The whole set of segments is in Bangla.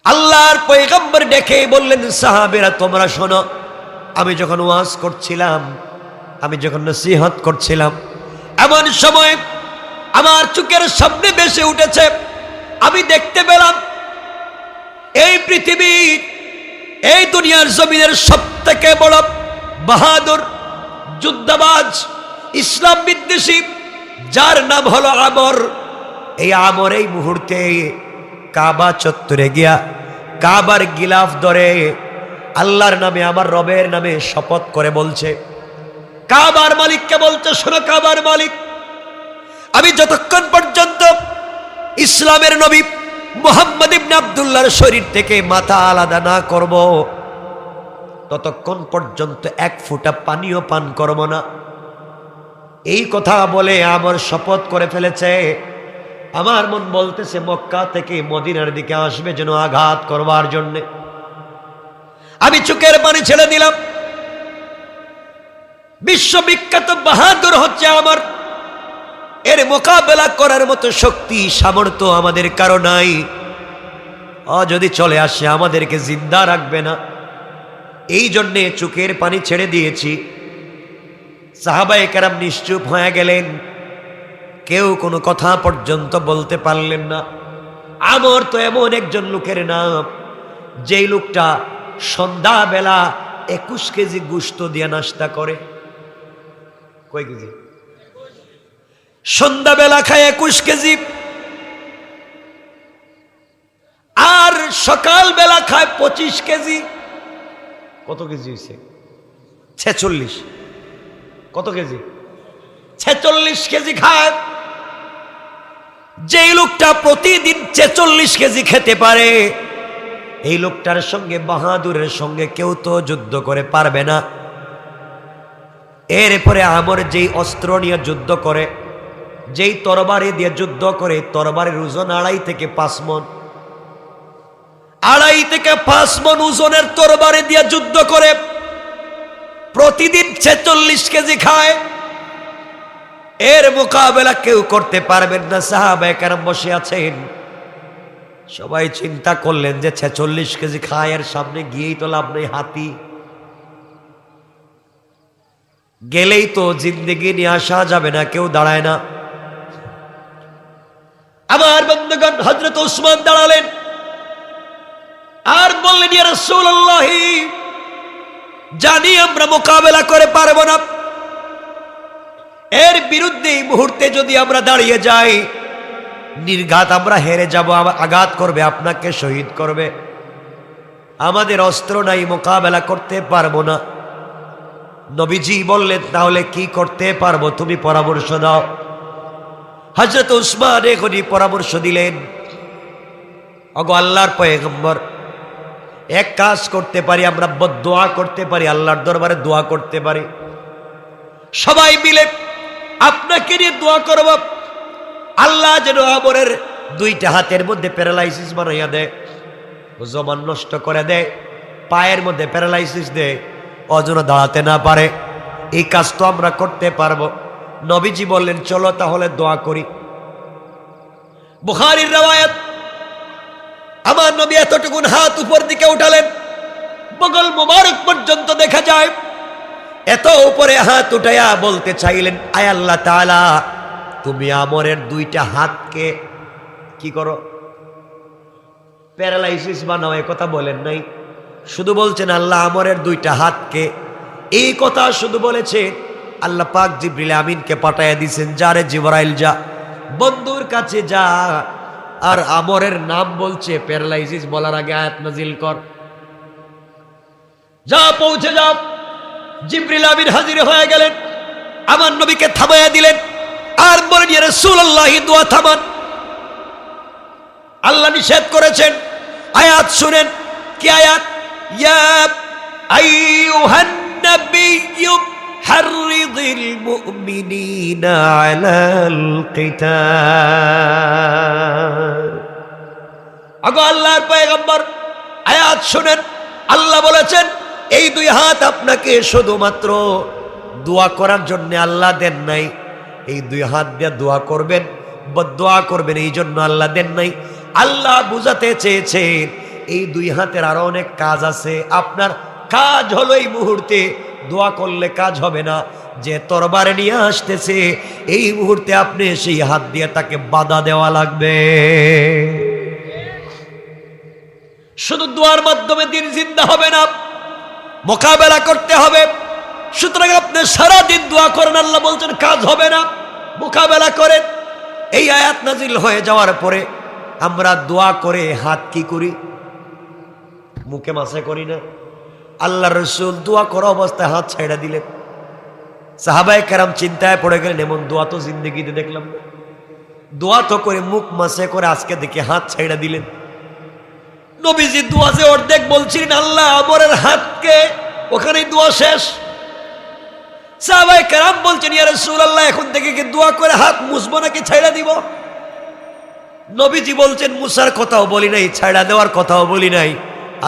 আল্লাহর পয়গম্বর ডেকে বললেন, সাহাবীরা তোমরা শোনো, আমি যখন ওয়াজ করছিলাম, আমি যখন নসিহত করছিলাম, এমন সময় আমার চোখের সামনে ভেসে উঠেছে, আমি দেখতে পেলাম এই পৃথিবীর, এই দুনিয়ার জমিনের সবথেকে বড় বাহাদুর যুদ্ধবাজ ইসলাম বিদ্বেষী, যার নাম হলো আমর। এই আমর এই মুহূর্তে কাবা চত্বরে গিয়া কাবার গিলাফ ধরে আল্লাহর নামে, আমার রবের নামে শপথ করে বলছে, কাবার মালিককে বলছে, শোনো কাবার মালিক, আমি যতক্ষণ পর্যন্ত ইসলামের নবী মুহাম্মদ ইবনে আব্দুল্লাহর শরীর থেকে মাথা আলাদা না করব, ততক্ষণ পর্যন্ত এক ফোঁটা পানিও পান করব না। এই কথা বলে আমার শপথ করে ফেলেছে। আমার মন বলতেছে মক্কা থেকে মদিনার দিকে আসবে যেন আঘাত করবার জন্যে। আমি চোখের পানি ছেড়ে দিলাম। বিশ্ববিখ্যাত বাহাদুর হচ্ছে আমার, এর মোকাবেলা করার মতো শক্তি সামর্থ্য আমাদের কারো নাই। যদি চলে আসে আমাদেরকে জিন্দা রাখবে না, এই জন্যে চোখের পানি ছেড়ে দিয়েছি। সাহাবায়ে কেরাম নিশ্চুপ হয়ে গেলেন, কেউ কোনো কথা পর্যন্ত বলতে পারলেন না। আমর তো এমন একজন লোকের নাম, যেই লোকটা সন্ধ্যাবেলা 21 কেজি গোশত দিয়ে নাস্তা করে। কয় কেজি? সন্ধ্যাবেলা খায় 21 কেজি, আর সকালবেলা খায় 25 কেজি। কত কেজি হয়েছে? 46। কত কেজি? 46 কেজি খায়। যেই লোকটা প্রতিদিন 46 কেজি খেতে পারে, এই লোকটার সঙ্গে, বাহাদুরের সঙ্গে কেউ তো যুদ্ধ করে পারবে না। এরপরে আমর যেই অস্ত্র নিয়ে যুদ্ধ করে, যেই তরবারি দিয়ে যুদ্ধ করে, তরবারির ওজন 2.5 থেকে 5 মণ। 2.5 থেকে 5 মণ ওজনের তরবারি দিয়ে যুদ্ধ করে, প্রতিদিন 46 কেজি খায়। এর মোকাবেলা কেউ করতে পারবেন না। সাহাবায়ে কেরাম বসে আছেন, সবাই চিন্তা করলেন যে 46 কেজি খায়, এর সামনে গিয়েই তো লাভ নেই, হাতি গেলেই তো জিন্দেগি নিয়ে আসা যাবে না, কেউ দাঁড়ায় না। আমার বন্ধুগণ, হযরত ওসমান দাঁড়ালেন আর বললেন, ইয়া রাসূলুল্লাহ, জানি আমরা মোকাবেলা করে পারবো না, এর বিরুদ্ধে এই মুহূর্তে যদি আমরা দাঁড়িয়ে যাই, নির্ঘাত আমরা হেরে যাব, আঘাত করবে, আপনাকে শহীদ করবে। আমাদের অস্ত্র নাই, মোকাবেলা করতে পারবো না। নবীজি বললেন, তাহলে কি করতে পারবো, তুমি পরামর্শ দাও। হযরত উসমান এখনই পরামর্শ দিলেন, ওগো আল্লাহর পয়গম্বর, এক কাজ করতে পারি, আমরা বদদোয়া করতে পারি, আল্লাহর দরবারে দোয়া করতে পারি। সবাই মিলে আপনাকে নিয়ে দোয়া করব, আল্লাহ যেন আমরের 2টা হাতের মধ্যে প্যারালাইসিস বানাইয়া দেয়, জমান নষ্ট করে দেয়, পায়ের মধ্যে প্যারালাইসিস দেয়, অযথা দাঁড়াতে না পারে। এই কাজ তো আমরা করতে পারবো। নবীজি বললেন, চলো তাহলে দোয়া করি। বুখারীর রওয়ায়াত, আমার নবী এতটুকুন হাত উপর দিকে উঠালেন, বগল মোবারক পর্যন্ত দেখা যায়। এত উপরে হাত উঠাইয়া বলতে চাইলেন, আয় আল্লাহ তাআলা, তুমি আমরের 2টা হাতকে কি করো, প্যারালাইসিস বানাও। এ কথা বলেন নাই, শুধু বলছেন আল্লাহ আমরের 2টা হাতকে। এই কথা শুধু বলেছে, আল্লাহ পাক জিবরিল আমিনকে পাঠাইয়া দিয়েছেন, যারে জিবরাইল যা, বন্ধুর কাছে যা, আর আমরের নাম বলছে, প্যারালাইসিস বলার আগে আয়াত নাজিল কর, যা পৌঁছে যাও। জিবরিল আমিন হাজির হয়ে গেলেন, আমার নবীকে থামাইয়া দিলেন আর বলেন, ইয়া রাসূলুল্লাহ, দোয়া থামান, আল্লাহ নিষেধ করেছেন। আয়াত শুনেন, কি আয়াত? ইয়া আইয়ুহান নাবিয়্যু হাররিদিল মুমিনিনা আলাল কিতাল। আগো আল্লাহর পয়গম্বর, আয়াত শুনেন, আল্লাহ বলেছেন, এই 2 হাত আপনাকে শুধুমাত্র দোয়া করার জন্য আল্লাহ দেন নাই। এই 2 হাত দিয়ে দোয়া করবেন, বদদোয়া করবেন, এই জন্য আল্লাহ দেন নাই। আল্লাহ বুঝাতে চেয়েছেন, এই দুই হাতের আরো অনেক কাজ আছে। আপনার কাজ হলো এই মুহূর্তে দোয়া করলে কাজ হবে না। যে তরবারে নিয়ে আসতেছে এই মুহূর্তে আপনি সেই হাত দিয়ে তাকে বাধা দেওয়া লাগবে। শুধু দোয়ার মাধ্যমে দিন জিন্দা হবে না, মোকাবেলা করতে হবে। সুতরাং আপনি সারাদিন দোয়া করেন, আল্লাহ বলছেন কাজ হবে না, মোকাবেলা করেন। এই আয়াত নাজিল হয়ে যাওয়ার পরে আমরা দোয়া করে হাত কি করি? মুখে মাসে করি না। আল্লাহ রসুল দোয়া করা অবস্থায় হাত ছাইড়া দিলেন। সাহাবায়ে কেরাম চিন্তায় পড়ে গেলেন, এমন দোয়া তো জিন্দগিতে দেখলাম না। দোয়া তো করে মুখ মাসে করে, আজকে দেখে হাত ছাইড়া দিলেন। নবীজি দোয়া যে অর্ধেক বলছিলেন আল্লাহ আমরের হাতকে, ওখানেই দোয়া শেষ। সাহাবায়ে কেরাম বলছেন ইয়া রাসূলুল্লাহ এখন থেকে কি দোয়া করে হাত মুছবো নাকি ছাইড়া দিব? নবীজি বলছেন মুছার কথাও বলি নাই, ছাইড়া দেওয়ার কথাও বলি নাই,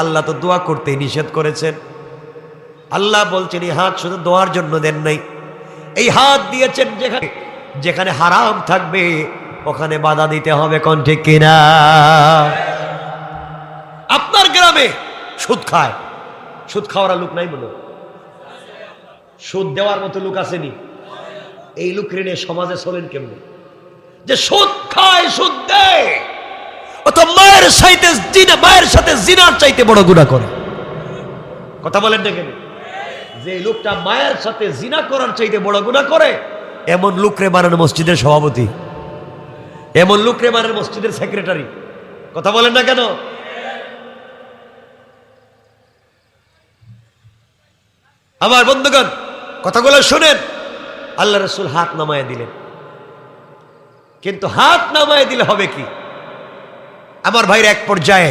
আল্লাহ তো দোয়া করতে নিষেধ করেছেন। আল্লাহ বলছেন এই হাত শুধু দোয়ার জন্য দেন নাই, এই হাত দিয়েছেন যেখানে যেখানে হারাম থাকবে ওখানে বাধা দিতে হবে। কোন ঠিক কিনা? আপনার গ্রামে সুদ খায়, সুদ খাওয়ার লোক নাই বলো? সুদ দেওয়ার মতো লোক আসেনি? এই লোক ঋণে সমাজে চলেন কেমন? যে সুদ খায় সুদ দেয়, ও তো মায়ের সাথে জিনার চাইতে বড় গুনাহ করে। কথা বলেন না কেন? যে লোকটা মায়ের সাথে জিনা করার চাইতে বড় গুনাহ করে, এমন লোকরে বানানো মসজিদের সভাপতি, এমন লোকরে বানানো মসজিদের সেক্রেটারি। কথা বলেন না কেন? আমার বন্ধুগণ কথাগুলো শুনেন। আল্লাহ রাসূল হাত নামায় দিলেন, কিন্তু হাত নামায় দিলে হবে কি? আমার ভাইয়ের এক পর্যায়ে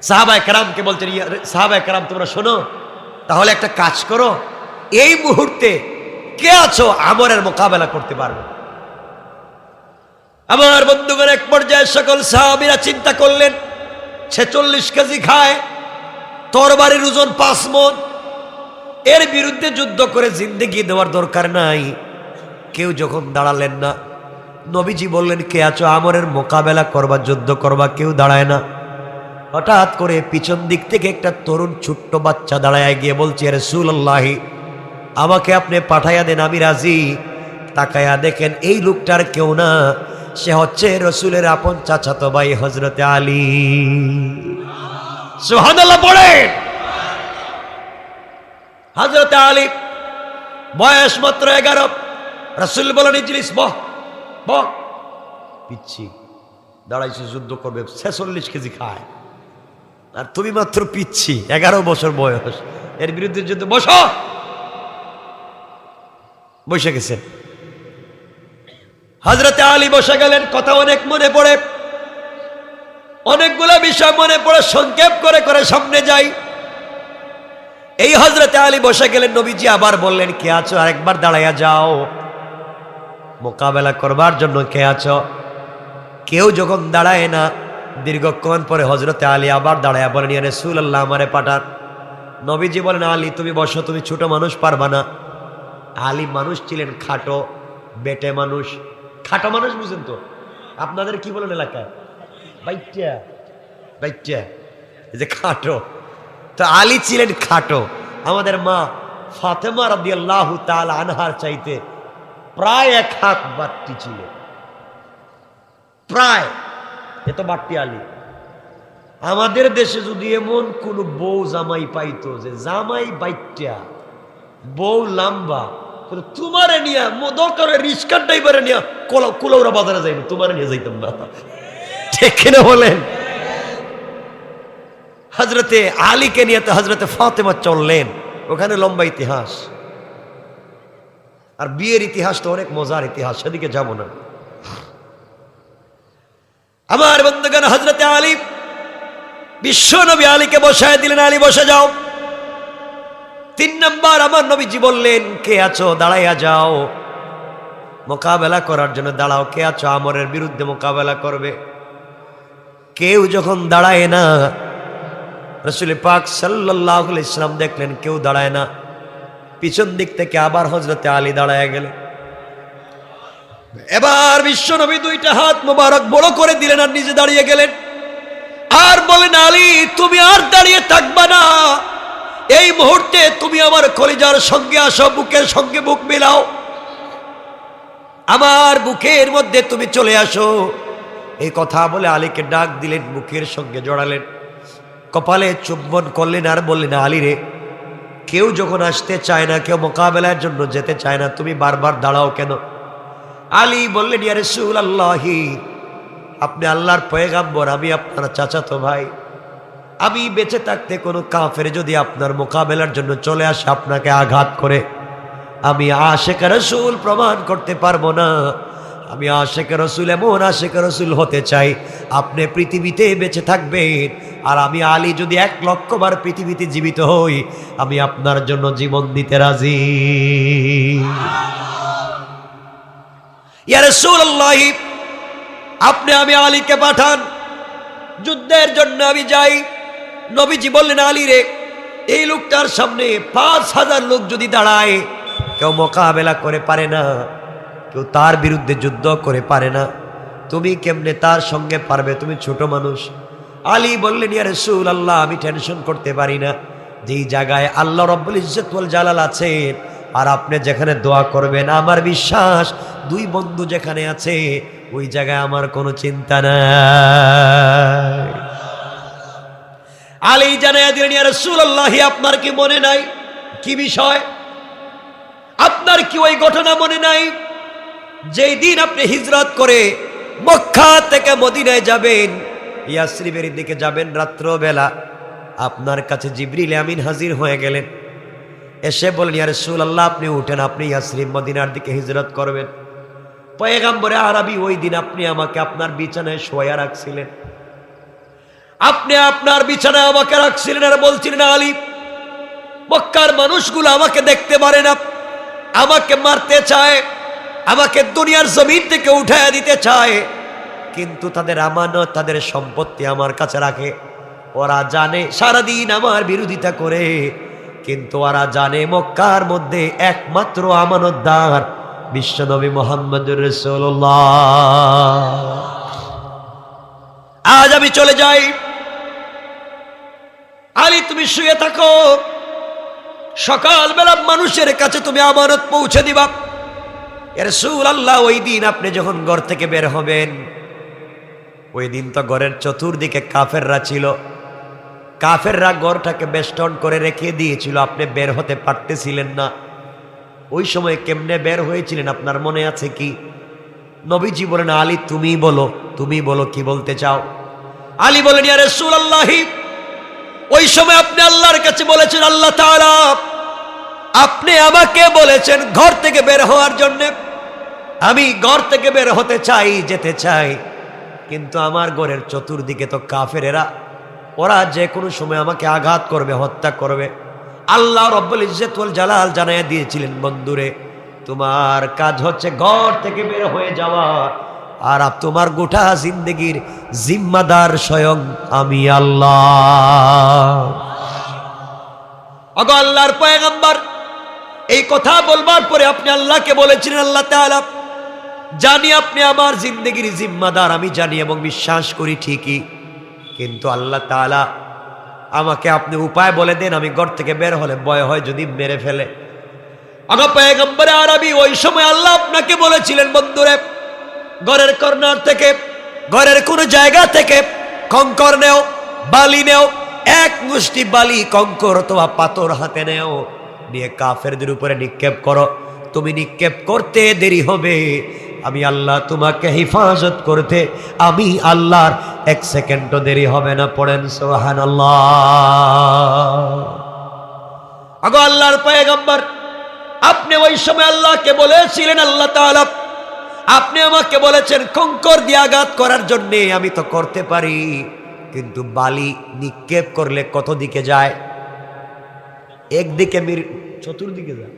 সাহাবায়ে কেরামকে বলছেন, সাহাবায়ে কেরাম তোমরা শোনো, তাহলে একটা কাজ করো, এই মুহূর্তে কে আছো আমরের মোকাবেলা করতে পারবে? আমার বন্ধুগণ এক পর্যায়ে সকল সাহাবীরা চিন্তা করলেন 46 কেজি খায়, তরবারির ওজন 5 মণ, এর বিরুদ্ধে যুদ্ধ করে জিন্দেগি দেওয়ার দরকার নাই। কেউ যখন দাঁড়ালেন না, নবীজি বললেন কে আছো আমরের মোকাবেলা করবা, যুদ্ধ করবা? কেউ দাঁড়ায় না। হঠাৎ করে পিছন দিক থেকে একটা তরুণ ছোট্ট বাচ্চা দাঁড়ায় গিয়ে বলছে ইয়া রাসূলুল্লাহ আমাকে আপনি পাঠাইয়া দেন, আমি রাজি। তাকায়া দেখেন এই লোকটার কেউ না, সে হচ্ছে রসুলের আপন চাচাতো ভাই হযরতে আলী। সুবহানাল্লাহ পড়ে। হযরতে আলী বয়স মাত্র 11। রাসূল বলেন ইজলিস, বহ বহ। পিচ্ছি দাঁড়াইছে, যুদ্ধ করবে, 46 কেজি খায়, আর তুমি মাত্র পিচ্ছি, 11 বছর বয়স, এর বিরুদ্ধে যুদ্ধ? বসো। বসে গেছেন। হযরতে আলী বসে গেলেন। কথা অনেক মনে পড়ে, অনেকগুলো বিষয় মনে পড়ে, সংক্ষেপ করে করে সামনে যাই। এই হযরতে আলী বসে গেলেন। নবীজি আবার বললেন কে আছো আরেকবার দাঁড়াইয়া যাও, মোকাবেলা করবার জন্য কে আছো? কেউ যখন দাঁড়ায় না, দীর্ঘক্ষণ পরে হযরতে আলী আবার দাঁড়ায়া বলেন ইয়া রাসূলুল্লাহ আমারে পাঠান। নবীজি বলেন আলী তুমি বসো, তুমি ছোট মানুষ, পারবা না। আলী মানুষ ছিলেন খাটো, বেটে মানুষ। খাটো মানুষ বুঝেন তো? আপনাদের কি বলেন এলাকায়? বাইট্টা, বাইট্টা, এই যে খাটো। তো আলী ছিলেন খাটো। আমাদের মা ফাতেমা রাদিয়াল্লাহু তাআলা আনহার চাইতে প্রায় 1 হাত বাড়তি ছিল, প্রায় এত বাড়তি আলী। আমাদের দেশে যদি এমন কোন বউ জামাই পাইতো যে জামাই বাইট্টা, বউ লম্বা, তোমারে নিয়ে দরকার রিস্কার ড্রাইভারে নিয়ে কুলাউড়া বাজারে যাইব, তোমারে নিয়ে যাইতাম না। ঠিক কিনা বলেন? হযরতে আলীকে নিয়ে তো হযরতে ফাতেমা চললেন, ওখানে লম্বা ইতিহাস। আর বিয়ের ইতিহাস তো অনেক মজার ইতিহাস, সেদিকে যাব না। আমার বন্ধুগণ হযরতে আলী, বিশ্ব নবী আলীকে বসায় দিলেন, আলী বসে যাও। 3 নাম্বার আমার নবীজি বললেন কে আছো দাঁড়াইয়া যাও, মোকাবেলা করার জন্য দাঁড়াও। কে আছো আমরের বিরুদ্ধে মোকাবেলা করবে? কেউ যখন দাঁড়ায় না, রাসূল পাক সাল্লাল্লাহু আলাইহি ওয়াসাল্লাম দেখলেন কেউ দাঁড়ায় না। পিছন দিক থেকে আবার হযরতে আলী দাঁড়ায় গেলেন। এবার বিশ্ব নবী 2টা হাত মোবারক বড় করে দিলেন আর নিজে দাঁড়িয়ে গেলেন। আর বলেন, আলী তুমি আর দাঁড়িয়ে থাকবা না, এই মুহূর্তে তুমি আমার কলিজার সঙ্গে আসো, বুকের সঙ্গে বুক মিলাও, আমার বুকের মধ্যে তুমি চলে আসো। এই কথা বলে আলীকে ডাক দিলেন, বুকের সঙ্গে জড়ালেন, কপালে চুম্বন করলেন আর বললেন, আলী রে, কেউ যখন আসতে চায় না, কেউ মোকাবেলার জন্য যেতে চায় না, তুমি বারবার দাঁড়াও কেন? আলী বললেন, ইয়া রাসূলুল্লাহি, আপনি আল্লাহর পয়গাম্বর, আমি আপনার চাচাতো ভাই, আমি বেঁচে থাকতে কোনো কাফের যদি আপনার মোকাবেলার জন্য চলে আসে, আপনাকে আঘাত করে, আমি আশিক রাসূল প্রমাণ করতে পারবো না। আমি আশিক রাসূল, এমন আশিক রাসূল হতে চাই আপনি পৃথিবীতে বেঁচে থাকবেন, আর আমি আলী যদি 1,00,000 বার পৃথিবীতে জীবিত হই, আমি আপনার জন্য জীবন দিতে রাজি। ইয়া রাসূলুল্লাহ, আপনি আমি আলীকে পাঠান, যুদ্ধের জন্য আমি যাই। নবীজি বললেন, আলী রে, এই লোকটার সামনে 5,000 লোক যদি দাঁড়ায়, কেউ মোকাবেলা করে পারে না, কেউ তার বিরুদ্ধে যুদ্ধ করে পারে না, তুমি কেমনে তার সঙ্গে পারবে? তুমি ছোট মানুষ। আলী বললেন, ইয়া রাসূলুল্লাহ, আমি টেনশন করতে পারি না, যেই জায়গায় আল্লাহ রাব্বুল ইজ্জত ওয়াল জালাল আছেন, আর আপনি যেখানে দোয়া করবেন, আমার বিশ্বাস 2 বন্ধু যেখানে আছে, ওই জায়গায় আমার কোনো চিন্তা নাই। আলী জানাইয়া দিলেন, ইয়া রাসূলুল্লাহ, আপনার কি মনে নাই? কি বিষয়? আপনার কি ওই ঘটনা মনে নাই যেই দিন আপনি হিজরত করে মক্কা থেকে মদিনায় যাবেন, ইয়াসরিবের দিকে যাবেন, রাত্রবেলা আপনার কাছে জিবরিল আমিন হাজির হয়ে গেলেন, এসে বলেন, ইয়া রাসূলুল্লাহ, আপনি উঠেন, আপনি ইয়াসরিব মদিনার দিকে হিজরত করবেন। পয়গম্বরে আরবি ওই দিন আপনি আমাকে আপনার বিছানায় শোয়া রাখছিলেন, আপনি আপনার বিছানায় আমাকে রাখছিলেন, আর বলছিলেন, আলী, মক্কার মানুষগুলো আমাকে দেখতে পারে না, আমাকে মারতে চায়, আমাকে দুনিয়ার জমিন থেকে উঠাইয়া দিতে চায়, কিন্তু তাদের আমানত, তাদের সম্পত্তি আমার কাছে রাখে। ওরা জানে সারাদিন আমার বিরোধিতা করে, কিন্তু ওরা জানে মক্কার মধ্যে একমাত্র আমানতদার বিশ্বনবী মুহাম্মদুর রাসূলুল্লাহ। আজ আমি চলে যাই, আলী তুমি শুয়ে থাকো, সকালবেলা মানুষের কাছে তুমি আমানত পৌঁছে দিবা। ইয়া রাসূলুল্লাহ, ওই দিন আপনি যখন ঘর থেকে বের হবেন, ওই দিন তো ঘরের চতুর্দিকে কাফেররা ছিল, কাফেররা ঘরটাকে বেষ্টন করে রেখে দিয়েছিল, আপনি বের হতে পারতেছিলেন না। ওই সময় কেমনে বের হয়েছিলেন আপনার মনে আছে কি? নবীজি বলেন, আলী তুমি বলো, তুমি বলো, কি বলতে চাও? আলী বলেন, ইয়া রাসূলুল্লাহ, ওই সময় আপনি আল্লাহর কাছে বলেছেন, আল্লাহ তাআলা আপনি আমাকে বলেছেন ঘর থেকে বের হওয়ার জন্য, আমি ঘর থেকে বের হতে চাই, যেতে চাই, কিন্তু আমার ঘরের চতুর্দিকে তো কাফেরেরা, ওরা যে কোনো সময় আমাকে আঘাত করবে, হত্যা করবে। আল্লাহ রাব্বুল ইজ্জত ওয়াল জালাল জানাইয়া দিয়েছিলেন, বন্ধুরে, তোমার কাজ হচ্ছে ঘর থেকে বের হয়ে যাওয়া, আর তোমার গোটা জিন্দেগির জিম্মাদার স্বয়ং আমি আল্লাহ। ওগো আল্লাহর পয়গম্বর, এই কথা বলবার পরে আপনি আল্লাহকে বলেছিলেন, আল্লাহ তাআলা জানি আপনি আমার জিন্দেগির জিম্মাদার, আমি জানি এবং বিশ্বাস করি ঠিকই, কিন্তু আল্লাহ তাআলা আমাকে আপনি উপায় বলে দেন, আমি ঘর থেকে বের হলে ভয় হয় যদি মেরে ফেলে। ওগো পয়গম্বরে আরবি, ওই সময় আল্লাহ আপনাকে বলেছিলেন, বন্ধুরে, ঘরের কর্নার থেকে, ঘরের কোন জায়গা থেকে কঙ্কর নেও, বালি নেও, এক মুষ্টি বালি, কঙ্কর অথবা পাথর হাতে নেও, নিয়ে কাফেরদের উপরে নিক্ষেপ করো। তুমি নিক্ষেপ করতে দেরি হবে, আমি আল্লাহ তোমাকে হেফাজত করতে, আমি আল্লাহর 1 সেকেন্ডও দেরি হবে না। পড়েন সুবহানাল্লাহ। আগো আল্লাহর পয়গম্বর, আপনি ওই সময় আল্লাহকে বলেছিলেন, আল্লাহ তাআলা আপনি আমাকে বলেছেন কঙ্কর দিয়ে আঘাত করার জন্য, আমি তো করতে পারি, কিন্তু বালি নিক্ষেপ করলে কত দিকে যায়? একদিকে, চতুর্দিকে যায়।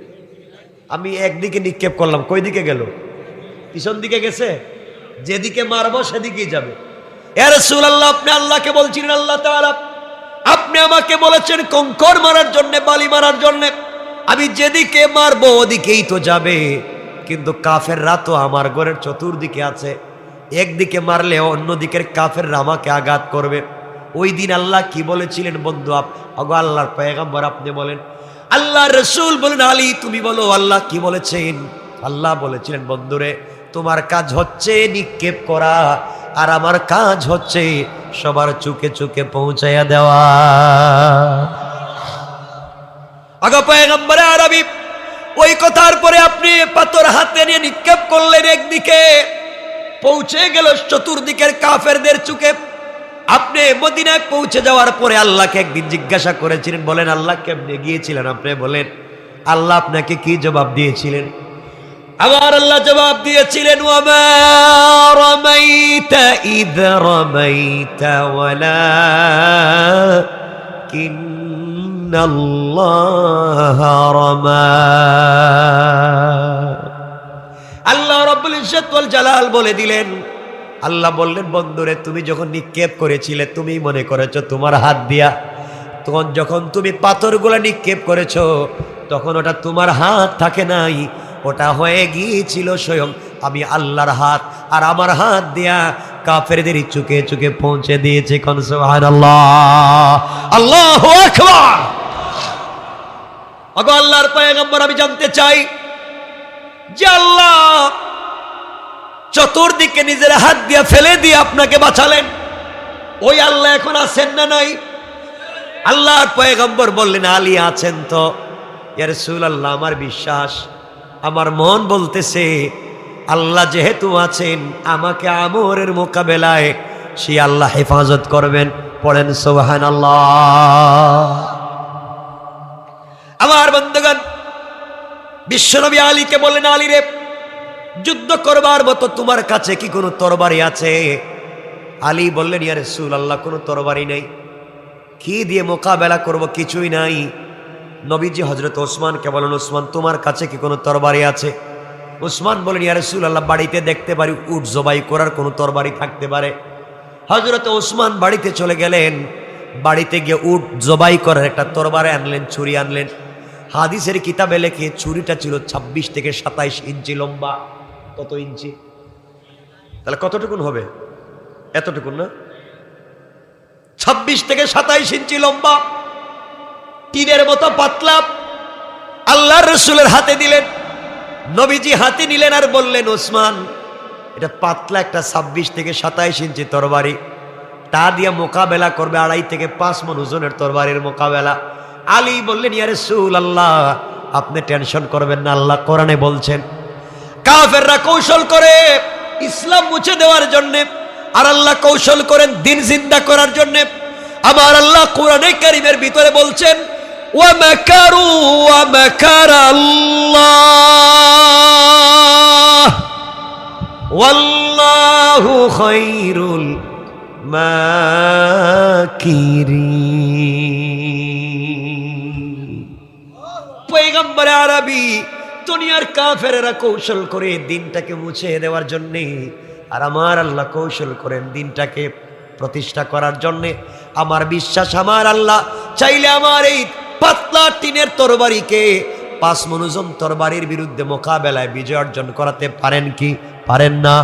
আমি একদিকে নিক্ষেপ করলাম, কই দিকে গেল? পিছন দিকে গেছে, যেদিকে মারবো সেদিকেই যাবে। ইয়া রাসূলুল্লাহ, আপনি আল্লাহকে বলছিলেন, আল্লাহ তাআলা আপনি আমাকে বলেছেন কঙ্কর মারার জন্য, বালি মারার জন্য, আমি যেদিকে মারবো ওদিকেই তো যাবে, কিন্তু কাফেররা তো আমার ঘরের চতুর্দিকে আছে, একদিকে মারলে অন্য দিকের কাফেররা আমাকে আঘাত করবে। ওই দিন আল্লাহ কি বলেছিলেন বন্ধু? আগো আল্লাহর পয়গম্বর আপনি বলেন। আল্লাহ রসুল বলেন আলী তুমি বলো আল্লাহ কি বলেছেন? আল্লাহ বলেছিলেন বন্ধুরে তোমার কাজ হচ্ছে নিক্ষেপ করা, আর আমার কাজ হচ্ছে সবার চুকে চুকে পৌঁছাইয়া দেওয়া। আগো পয়গম্বর আরবি ওই কথার পরে আপনি পাথর হাতে নিয়ে নিক্ষেপ করলেন, একদিকে পৌঁছে গেল চতুর্দিকের কাফেরদের চুকে। আপনি মদিনায় পৌঁছে যাওয়ার পরে আল্লাহকে একদিন জিজ্ঞাসা করেছিলেন, বলেন আল্লাহ কেমনে গিয়েছিলেন? আপনি বলেন আল্লাহ আপনাকে কি জবাব দিয়েছিলেন? আবার আল্লাহ জবাব দিয়েছিলেন ওয়ামা রামাইতা ইয রামাইতা ওয়ালাকিন্নাল্লাহা রামা। আল্লাহ রাব্বুল ইজ্জত ওয়াল জালাল বলে দিলেন, আল্লাহ বললেন বন্ধুরে তুমি যখন নিক্ষেপ করেছিলে তুমি মনে করেছো তোমার হাত দিয়া, তখন যখন তুমি পাথরগুলো নিক্ষেপ করেছো তখন ওটা তোমার হাত থাকে নাই, ওটা হয়ে গিয়েছিল স্বয়ং আমি আল্লাহর হাত, আর আমার হাত দিয়া কাফেরদের চুকে চুকে পৌঁছে দিয়েছে। কোন সুবহানাল্লাহ, আল্লাহু আকবার। ওগো আল্লাহর পয়গম্বর আমি জানতে চাই যে আল্লাহ চতুর্দিকে নিজের হাত দিয়ে ফেলে দিয়ে আপনাকে বাঁচালেন, ওই আল্লাহ এখন আছেন না নাই? আল্লাহর পয়গম্বর বললেন আলী আছেন তো। ইয়া রাসূলুল্লাহ আমার বিশ্বাস, আমার মন বলতেছে আল্লাহ যেহেতু আছেন আমাকে আমরের মোকাবেলায় সেই আল্লাহ হেফাজত করবেন। পড়েন সুবহানাল্লাহ। আমার বন্ধুগণ বিশ্বনবী আলীকে বললেন আলী রে যুদ্ধ করবার মতো তোমার কাছে কি কোনো তরবারি আছে? আলী বললেন ইয়া রাসূলুল্লাহ কোনো তরবারি নেই, কি দিয়ে মোকাবেলা করব? কিছুই নাই। নবীজি হযরত ওসমানকে বলেন ওসমান তোমার কাছে কি কোনো তরবারি আছে? ওসমান বলেন ইয়া রাসূলুল্লাহ বাড়িতে দেখতে পারি উট জবাই করার কোনো তরবারি থাকতে পারে। হযরত ওসমান বাড়িতে চলে গেলেন, বাড়িতে গিয়ে উট জবাই করার একটা তরবারি আনলেন, ছুরি আনলেন। হাদিসের কিতাবে লেখে ছুরিটা ছিল 26 থেকে 27 ইঞ্চি লম্বা। কত ইঞ্চি? তাহলে কতটুকুন হবে? এতটুকুন না, 26 থেকে 27 ইঞ্চি লম্বা, টিনের মতো পাতলা। আল্লাহর রাসূলের হাতে দিলেন, নবীজি হাতে নিলেন আর বললেন ওসমান এটা পাতলা একটা 26 থেকে 27 ইঞ্চি তরবারি, তা দিয়ে মোকাবেলা করবে 2.5 থেকে 5 মণ ওজনের তরবারির মোকাবেলা। আলী বললেন ইয়া রাসূলুল্লাহ আপনি টেনশন করবেন না, আল্লাহ কোরআনে বলছেন কাফেররা কৌশল করে ইসলাম মুছে দেওয়ার জন্য, আর আল্লাহ কৌশল করেন দিন জিন্দা করার জন্য। আমার আল্লাহ কোরআনে কারীমের ভিতরে বলছেন ওয়া মাকারু ওয়া মাকারাল্লাহ ওয়াল্লাহু খায়রুল মাকিরিন। পয়গম্বর আরবি দুনিয়ার কাফেররা কৌশল করে দিনটাকে মুছে দেওয়ার জন্য, আর আমার আল্লাহ কৌশল করেন দিনটাকে প্রতিষ্ঠা করার জন্য। আমার বিশ্বাস আমার আল্লাহ চাইলে আমার এই পাতলা টিনের তরবারিকে 5 মণ ওজন তরবারির বিরুদ্ধে মোকাবেলায় বিজয় অর্জন করাতে পারেন কি পারেন না?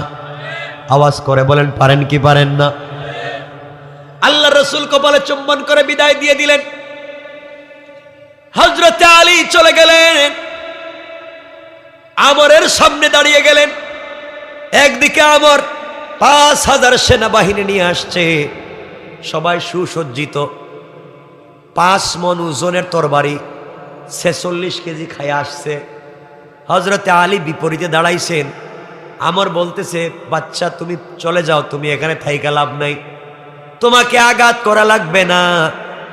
আওয়াজ করে বলেন পারেন কি পারেন না? আল্লাহ রাসূল কপালে চুম্বন করে বিদায় দিয়ে দিলেন। হযরত আলী চলে গেলেন, আমরের সামনে দাঁড়িয়ে গেলেন। একদিকে আমর 5000 সেনাবাহিনী নিয়ে আসছে, সবাই সুসজ্জিত, 5 মণ ওজনের তরবারি 46 কেজি খায় আসছে। হযরত আলী বিপরীতে দাঁড়াইছেন। আমর বলতেছে বাচ্চা তুমি চলে যাও, তুমি এখানে থাইকা লাভ নাই, তোমাকে আঘাত করা লাগবে না,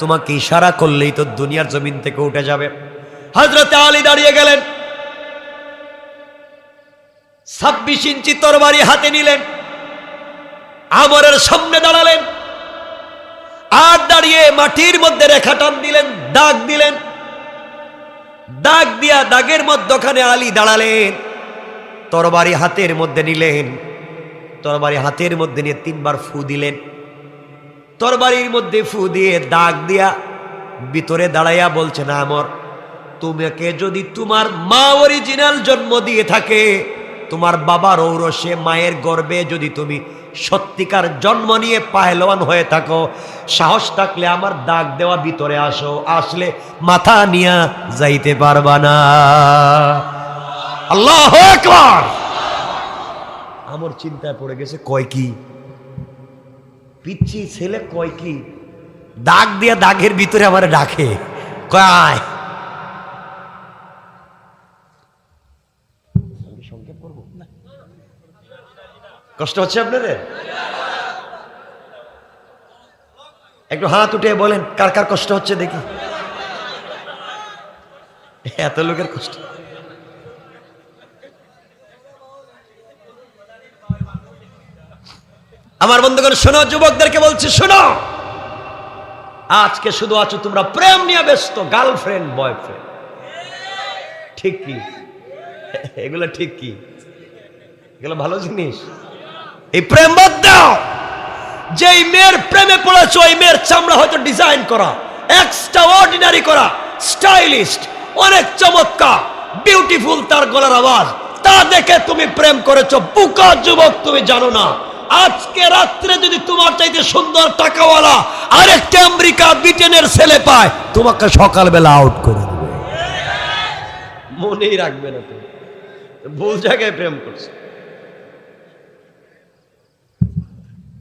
তোমাকে ইশারা করলেই তো দুনিয়ার জমিন থেকে উঠে যাবে। হযরত আলী দাঁড়িয়ে গেলেন, 26 ইঞ্চি তরবারি হাতে নিলেন, আমরের সামনে দাঁড়ালেন, আর দাঁড়িয়ে মাটির মধ্যে রেখা টান দিলেন, দাগ দিলেন। দাগ দিয়া দাগের মধ্যখানে আলী দাঁড়ালেন, তরবারি হাতের মধ্যে নিলেন, তরবারি হাতের মধ্যে নিয়ে 3 বার ফু দিলেন। তরবারির মধ্যে ফু দিয়ে দাগ দিয়া ভিতরে দাঁড়াইয়া বলছেন আমর তোমাকে যদি তোমার মা অরিজিনাল জন্ম দিয়ে থাকে, তোমার বাবার ঔরসে মায়ের গর্ভে যদি তুমি সত্যিকার জন্ম নিয়ে পাহলওয়ান হয়ে থাকো, সাহস থাকলে আমার দাগ দেওয়া ভিতরে আসো, আসলে মাথা নিয়ে যাইতে পারবা না। আল্লাহু আকবার। আমার চিন্তায় পড়ে গেছে, কয় কি পিচ্ছি ছেলে, কয় কি দাগ দিয়া দাগের ভিতরে আমার ডাকে, কয় সংক্ষেপ করব না, কষ্ট হচ্ছে আপনাদের? একটু হাত উঠে বলেন কার কার কষ্ট হচ্ছে দেখি। এত লোকের কষ্ট। আমার বন্ধুগণ শোনো, যুবকদেরকে বলছি শোনো, আজকে শুধু আছো তোমরা প্রেম নিয়ে ব্যস্ত, গার্লফ্রেন্ড বয়ফ্রেন্ড, ঠিক কি? এগুলো ঠিক কি? এগুলো ভালো জিনিস? এই প্রেম বাদ দাও। যেই মেয়ের প্রেমে পড়েছো, ওই মেয়ের চামড়া হয়তো ডিজাইন করা, এক্সট্রা অর্ডিনারি করা, স্টাইলিস্ট, অনেক চমৎকার, বিউটিফুল তার গলার আওয়াজ, তা দেখে তুমি প্রেম করেছো। বুকা যুবক, তুমি জানো না আজকে রাত্রে যদি তোমার চাইতে সুন্দর টাকাওয়ালা আরেকটা আমেরিকা ব্রিটেনের ছেলে পায়, তোমাকে সকালবেলা আউট করে দেবে। মনেই রাখবে না, তুমি ভুল জায়গায় প্রেম করছো।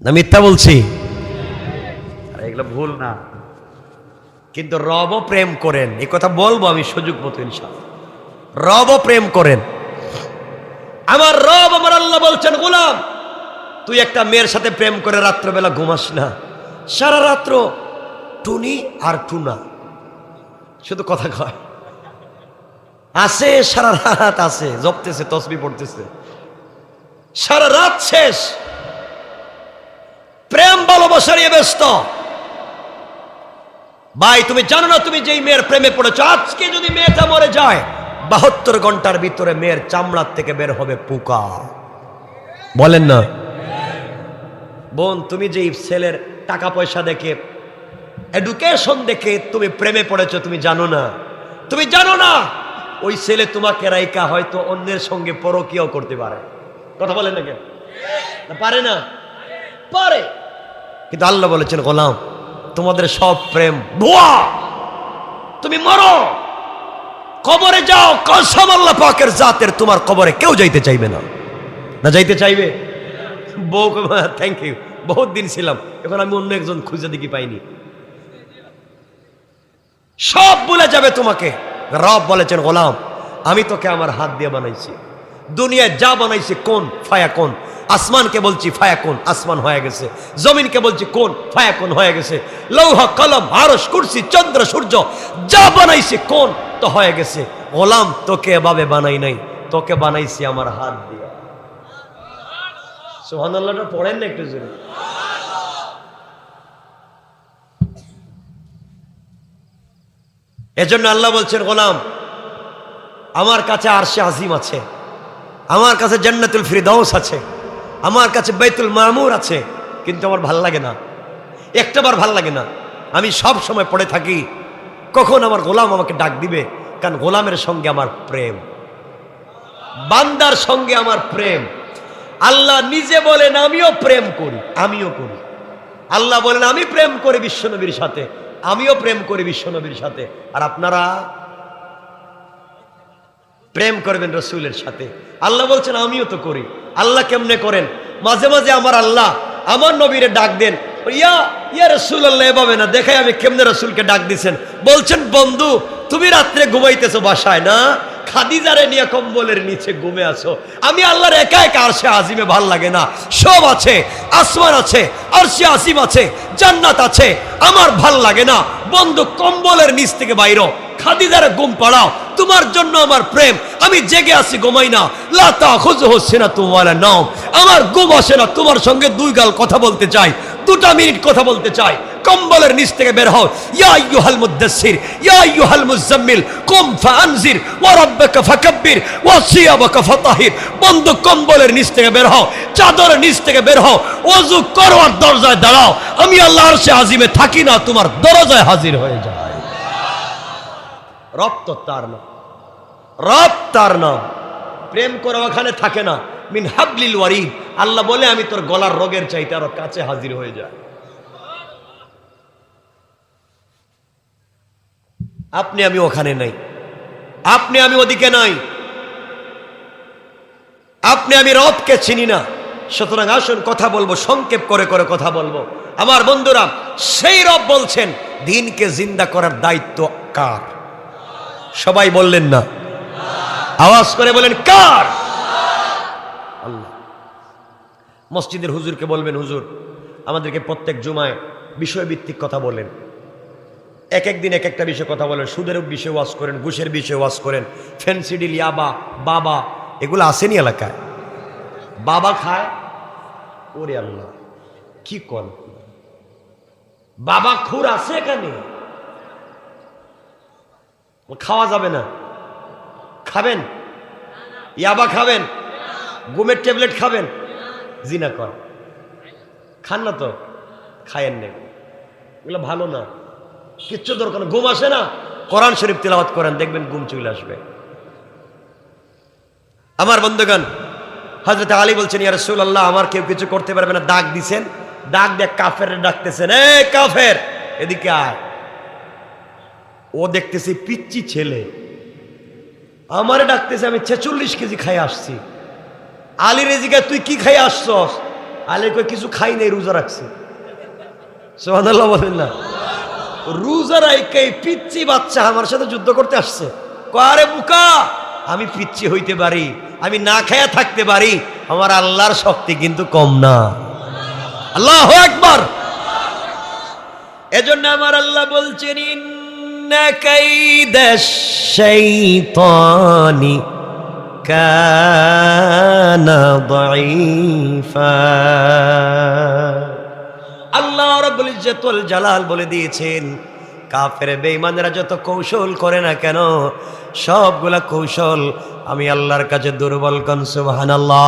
না মিথ্যা বলছি? এগুলো ভুল না, কিন্তু রবও প্রেম করেন, এই কথা বলবো আমি সুযোগ মতো ইনশাআল্লাহ। রবও প্রেম করেন। আমার রব, আমার আল্লাহ বলছেন, গোলাম তুই একটা মেয়ের সাথে প্রেম করে রাত্রবেলা ঘুমাস না, সারা রাত্র টুনি আর টুনা শুধু কথা কয়, আসে সারা রাত, আসে জপতেছে, তসবি পড়তেছে, সারা রাত শেষ, প্রেম ভালোবাসা নিয়ে ব্যস্ত। ভাই তুমি জানো না তুমি যেই মেয়ের প্রেমে পড়েছো, আজকে যদি মেয়েটা মরে যায় 72 ঘন্টার ভিতরে মেয়ের চামড়ার থেকে বের হবে পোকা। বলেন না? বোন, তুমি যেই ছেলের টাকা পয়সা দেখে, এডুকেশন দেখে তুমি প্রেমে পড়েছো, তুমি জানো না, তুমি জানো না ওই ছেলে তোমাকে রাইকা হয়তো অন্যের সঙ্গে পরকীয়াও করতে পারে। কথা বলেন না কেন? পারে না? পারে। কিন্তু আল্লাহ বলেছেন, গোলাম তোমাদের সব প্রেম ভুয়া, তুমি মরো, কবরে যাও, কসম আল্লাহ পাকের জাতের তোমার কবরে কেউ যাইতে চাইবে না। না যাইতে চাইবে? বউ থ্যাংক ইউ, বহুত দিন ছিলাম, এখন আমি অন্য একজন খুঁজে দেখি পাইনি, সব ভুলে যাবে তোমাকে। রব বলেছেন, গোলাম আমি তোকে আমার হাত দিয়ে বানাইছি, দুনিয়ায় যা বানাইছি কোন ফায়া কোন, আসমানকে বলছি ফায়া কোন, আসমান হয়ে গেছে, জমিনকে বলছি কোন, ফায়া কোন হয়ে গেছে, লৌহ কলম আরশ কুরসি চন্দ্র সূর্য যা বানাইছি কোন, তো হয়ে গেছে। গোলাম তোকে এভাবে বানাই নাই, তোকে বানাইছি আমার হাত দিয়ে। সুবহানাল্লাহটা পড়েন না একটু জোরে? এজন্য আল্লাহ বলছেন, গোলাম আমার কাছে আরশে আজিম আছে, আমার কাছে জান্নাতুল ফিরদাউস আছে, আমার কাছে বাইতুল মামুর আছে, কিন্তু আমার ভাল লাগে না, একটাবার ভাল লাগে না। আমি সব সময় পড়ে থাকি কখন আমার গোলাম আমাকে ডাক দিবে, কারণ গোলামের সঙ্গে আমার প্রেম, বান্দার সঙ্গে আমার প্রেম। আল্লাহ নিজে বলেন আমিও প্রেম করি, আমিও করি। আল্লাহ বলেন আমি প্রেম করি বিশ্বনবীর সাথে, আমিও প্রেম করি বিশ্বনবীর সাথে। আর আপনারা প্রেম করবেন রসুলের সাথে। আল্লাহ বলছেন আমিও তো করি। আল্লাহ কেমনে করেন? মাঝে মাঝে আমার আল্লাহ আমার নবীরে ডাক দেন, ইয়া ইয়া রাসূলুল্লাহ, এভাবে না, দেখাই আমি কেমনে রসুলকে ডাক দিছেন। বলছেন, বন্ধু তুমি রাত্রে ঘুমাইতেছো বাসায় না, খাদিজারে নিয়ে কম্বলের নিচে ঘুমে আছো, আমি আল্লাহর একা একা আরশে আজিমে ভাল লাগে না, সব আছে, আসমান আছে, আরশে আজিম আছে, জান্নাত আছে, আমার ভাল লাগে না। বন্ধু কম্বলের নিচ থেকে বাইরো, খাদিজারে ঘুম পাড়াও, তোমার জন্য আমার প্রেম, আমি জেগে আছি ঘুমাই না, লা তাখুযুহু সিনাতুন ওয়ালা নাওম, আমার ঘুম আসে না, তোমার সঙ্গে দুই গাল কথা বলতে চাই, 2 মিনিট কথা বলতে চাই। কম্বলের নিচ থেকে বের হও, ইয়া আইয়ুহাল মুদ্দাসসির ইয়া আইয়ুহাল মুজাম্মিল কুম ফাআনজির ওয়া রাব্বাকা ফাকাব্বির ওয়া সিয়াবাকা ফাতাহির। বন্ধু কম্বলের নিচ থেকে বের হও, চাদরের নিচ থেকে বের হও, ওযু করো আর দরজায় দাঁড়াও, আমি আল্লাহ আরশে আজিমে থাকি না, তোমার দরজায় হাজির হয়ে যায়। রব তো তার নাম, রব তার নাম। প্রেম করে ওখানে থাকে না, মিন হাবলিল ওয়ারিদ। আল্লাহ বলে আমি তোর গলার রগের চাইতে আরো কাছে হাজির হয়ে যায়। আপনি আমি ওখানে নাই, আপনি আমি ওদিকে নাই, আপনি আমি রবকে চিনি না। সুতরাং আসুন কথা বলবো, সংক্ষেপ করে করে কথা বলবো। আমার বন্ধুরা, সেই রব বলছেন দিনকে জিন্দা করার দায়িত্ব কার? সবাই বললেন না, আওয়াজ করে বলেন কার? আল্লাহ। মসজিদের হুজুরকে বলবেন, হুজুর আমাদেরকে প্রত্যেক জুমায় বিষয়ভিত্তিক কথা বলেন, এক এক দিন এক একটা বিষয়ে কথা বলেন। সুদের বিষয়ে ওয়াজ করেন, ঘুষের বিষয়ে ওয়াজ করেন, ফেন্সিডিল, ইয়াবা, বাবা, এগুলো আসেনি এলাকায়। বাবা খায়, ওরে আল্লাহ কি কর, বাবা খুর আছে এখানে, খাওয়া যাবে না। খাবেন? ইয়াবা খাবেন? ঘুমের ট্যাবলেট খাবেন? জিনা কর খান না তো, খায়েন না, এগুলো ভালো না, কিচ্ছু দরকার না। ঘুম আসে না, কোরআন শরীফ তিলাওয়াত করেন, দেখবেন ঘুম চলে আসবে। আমার বন্ধুগণ, হযরত আলী বলছেন, ইয়া রাসূলুল্লাহ আমার কেউ কিছু করতে পারবে না। ডাক দিছেন, ডাক দিয়ে কাফের ডাকতেছেন, এ কাফের এদিকে আয়। ও দেখতেছি পিচ্চি ছেলে, আমারে ডাকতেছে, আমি 46 কেজি খাই আসছি। আলীর এদিকে তুই কি খাই আসছস? আলী কই কিছু খাই নাই, রোজা রাখছি। সুবহানাল্লাহ বলেন না। রোজা রাইকে পিচ্চি বাচ্চা আমার সাথে যুদ্ধ করতে আসছে। আরে বুকা, আমি পিচ্চি হইতে পারি, আমি না খায়া থাকতে পারি, আমার আল্লাহর শক্তি কিন্তু কম না। আল্লাহু আকবার। এজন্য আমার আল্লাহ বলছেন, ইন্না কাইদাশ শাইতানি কানা দাঈফা। আল্লাহ রাব্বুল ইজ্জাতুল জালাল বলে দিয়েছেন, কাফের বেঈমানরা যত কৌশল করে না কেন, সবগুলা কৌশল আমি আল্লাহর কাছে দুর্বল। কোন সুবহানাল্লাহ।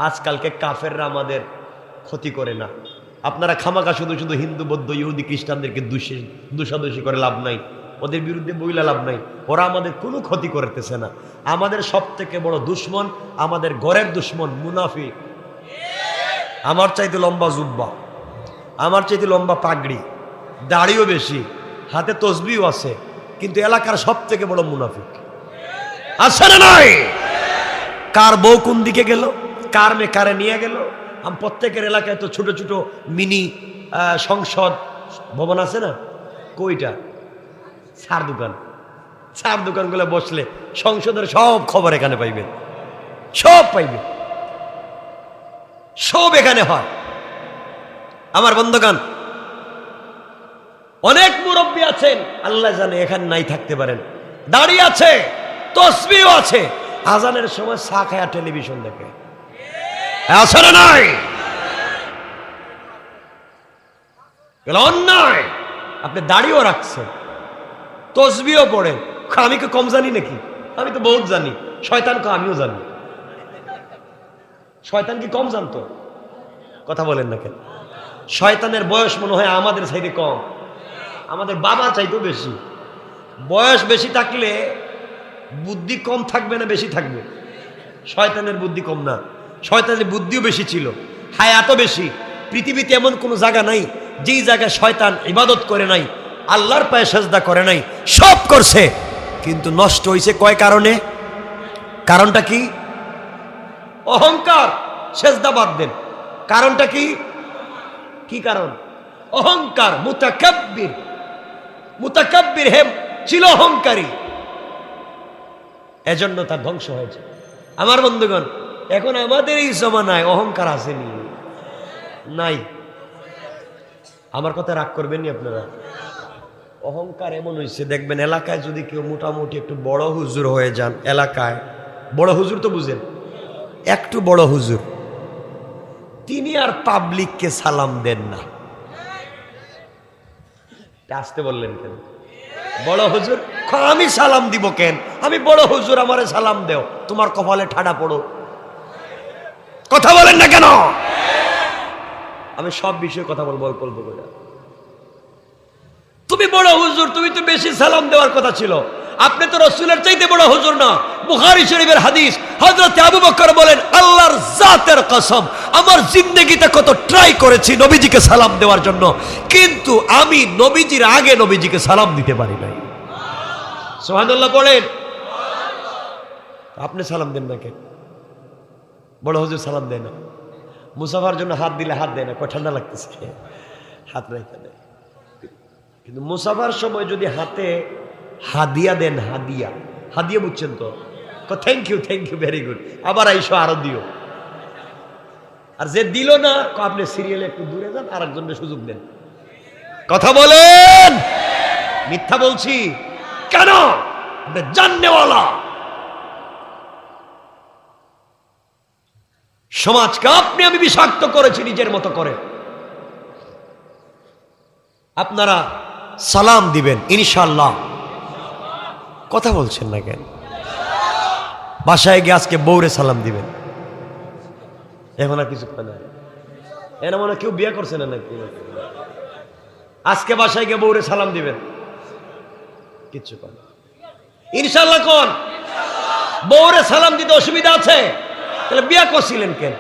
আজকালকে কাফেররা আমাদের ক্ষতি করে না। আপনারা খামাকা শুধু শুধু হিন্দু, বৌদ্ধ, ইহুদি, খ্রিস্টানদেরকে দোষাদোষি করে লাভ নাই, ওদের বিরুদ্ধে বইলা লাভ নাই। ওরা আমাদের কোনো ক্ষতি করতেছে না। আমাদের সব থেকে বড় দুশ্মন, আমাদের ঘরের দুশ্মন মুনাফিক। আমার চাইতে লম্বা জুব্বা, আমার চাইতে লম্বা পাগড়ি, দাড়িও বেশি, হাতে তসবিও আছে, কিন্তু এলাকার সব থেকে বড় মুনাফিক। আছে না নাই? কার বউ কোন দিকে গেল, কার মেয়ে কারে নিয়ে গেল। প্রত্যেকের এলাকায় তো ছোট ছোট মিনি সংসদ ভবন আছে না? কইটা? চার দোকান। চার দোকানগুলো বসলে সংসদের সব খবর এখানে পাইবেন, সব পাইবেন, সব এখানে হয়। আমার বন্ধুগণ, অনেক মুরব্বী আছেন, আল্লাহ জানে এখানে নাই থাকতে পারেন, দাঁড়িয়ে আছে, তসবিও আছে, আজানের সময় চা খায়া টেলিভিশন দেখে। আছে না নাই? অন্যায়। আপনি দাঁড়িয়েও রাখছেন, তসবিও পড়েন, আমি কি কম জানি নাকি? আমি তো বহুত জানি। শয়তানকে আমিও জানি। শয়তান কি কম জানতো? কথা বলেন না কেন? শয়তানের বয়স মনে হয় আমাদের চাইতে কম, আমাদের বাবা চাইতেও বেশি। বয়স বেশি থাকলে বুদ্ধি কম থাকবে না বেশি থাকবে? শয়তানের বুদ্ধি কম না, শয়তানের বুদ্ধিও বেশি ছিল, হায়াত বেশি। পৃথিবীতে এমন কোনো জায়গা নাই যেই জায়গায় শয়তান ইবাদত করে নাই, আল্লাহর পায়ে সেজদা করে নাই। সব করছে, কিন্তু নষ্ট হয়েছে কয় কারণে? কারণটা কি? অহংকার। সেজদা বাদ দেন, কারণটা কি? কি কারণ? অহংকার। মুতাকাব্বির, মুতাকাব্বির হে ছিল অহংকারী, এজন্য তার ধ্বংস হয়েছে। আমার বন্ধুগণ, এখন আমাদের এই জমানায় অহংকার আসেনি? নাই। আমার কথা রাগ করবেননি আপনারা? অহংকার এমন হয়েছে, দেখবেন এলাকায় যদি কেউ মোটামুটি একটু বড় হুজুর হয়ে যান, এলাকায় বড় হুজুর তো বুঝেন, একটু বড় হুজুর, তিনি আর পাবলিককে সালাম দেন না। আসতে বললেন কেন? বড় হুজুর, আমি সালাম দিব কেন? আমি বড় হুজুর, আমারে সালাম দেও, তোমার কপালে ঠাডা পড়ো। কথা বলেন না কেন? আমি সব বিষয়ে কথা বলবো অল্প অল্প করে। তুমি বড় হুজুর, তুমি তো বেশি সালাম দেওয়ার কথা ছিল, আপনি তো রাসূলের চাইতে বড় হুজুর না। বুখারী শরীফের হাদিস, হযরত আবু বকর বলেন, আল্লাহর জাতের কসম, আমার জিন্দেগিতে কত ট্রাই করেছি নবীজিকে সালাম দেওয়ার জন্য, কিন্তু আমি নবীজির আগে নবীজিকে সালাম দিতে পারি নাই। সুবহানাল্লাহ বলেন। আপনি সালাম দেন না কেন? বড় হুজুর সালাম দেয় না। মুসাফার জন্য হাত দিলে হাত দেয় না, কয় ঠান্ডা লাগতেছে, হাত রেখে দেয়। কিন্তু মুসাফার সময় যদি হাতে হাদিয়া দেন, হাদিয়া, হাদিয়া বুঝছেন তো, থ্যাংক ইউ ভেরি গুড, আবার আইসো আরো দিও। আর যে দিল না, আপনি সিরিয়ালে একটু দূরে যান, আর একজনের সুযোগ দেন। কথা বলেন, মিথ্যা বলছি কেন? জাননেওয়ালা সমাজকে আপনি আমি বিষাক্ত করেছি নিজের মতো করে। আপনারা সালাম দিবেন ইনশাআল্লাহ। কথা বলছেন না কেন? বাসায় গিয়ে আজকে বউরে সালাম দিবেন। এখন আর কিছু না, এর মনে কেউ বিয়ে করছে না নাকি? আজকে বাসায় গিয়ে বউরে সালাম দিবেন, কিচ্ছু কর ইনশাআল্লাহ। কোন বউরে সালাম দিতে অসুবিধা আছে? তাহলে বিয়ে করছিলেন কেন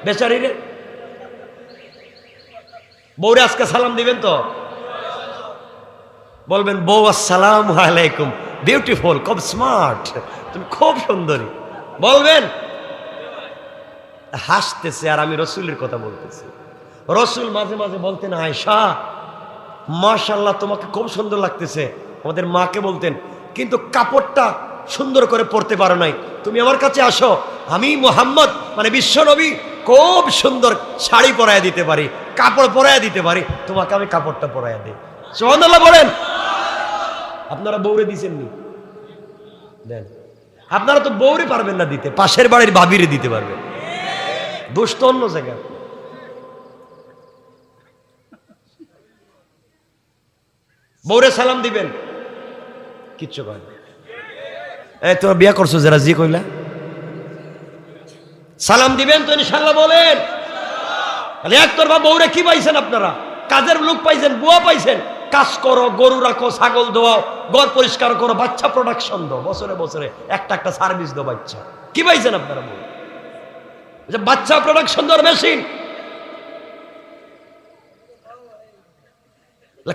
বেচারি রে? বউরে আজকে সালাম দিবেন তো বলবেন, বউ আসসালামু আলাইকুম, বিউটিফুল, খুব স্মার্ট, তুমি খুব সুন্দরী বলবেন। হাসতেছে আর আমি রসুলের কথা বলতেছি। রসুল মাঝে মাঝে বলতেন, আয়েশা মাশাআল্লাহ তোমাকে খুব সুন্দর লাগতেছে। আমাদের মাকে বলতেন, কিন্তু কাপড়টা সুন্দর করে পরতে পারো নাই, তুমি আমার কাছে আসো, আমি মুহাম্মদ মানে বিশ্ব নবী খুব সুন্দর শাড়ি পরাইয়া দিতে পারি, কাপড় পরাইয়া দিতে পারি, তোমাকে আমি কাপড়টা পরাইয়া দিই। সুবহানাল্লাহ বলেন। আপনারা বউরে দিছেননি? দেন। আপনারা তো বউরে পারবেন না দিতে, পাশের বাড়ির ভাবিরে দিতে পারবেন। দোষ তো অন্য জায়গায়। বউরে সালাম দিবেন, কিচ্ছু কয় না। তোমরা বিয়া করছো যারা, জি কইলা সালাম দিবেন তো ইনশাআল্লাহ বলেন। একতরফা বউরে কি পাইছেন আপনারা? কাজের লোক পাইছেন, বুয়া পাইছেন। কাজ করো, গরু রাখো, ছাগল ধোয়াও, ঘর পরিষ্কার করো, বাচ্চা প্রোডাকশন দাও, বছরে বছরে একটা একটা সার্ভিস দাও বাচ্চা। কি পাইছেন আপনারা? বউ, বাচ্চা প্রোডাকশন দেওয়ার মেশিন।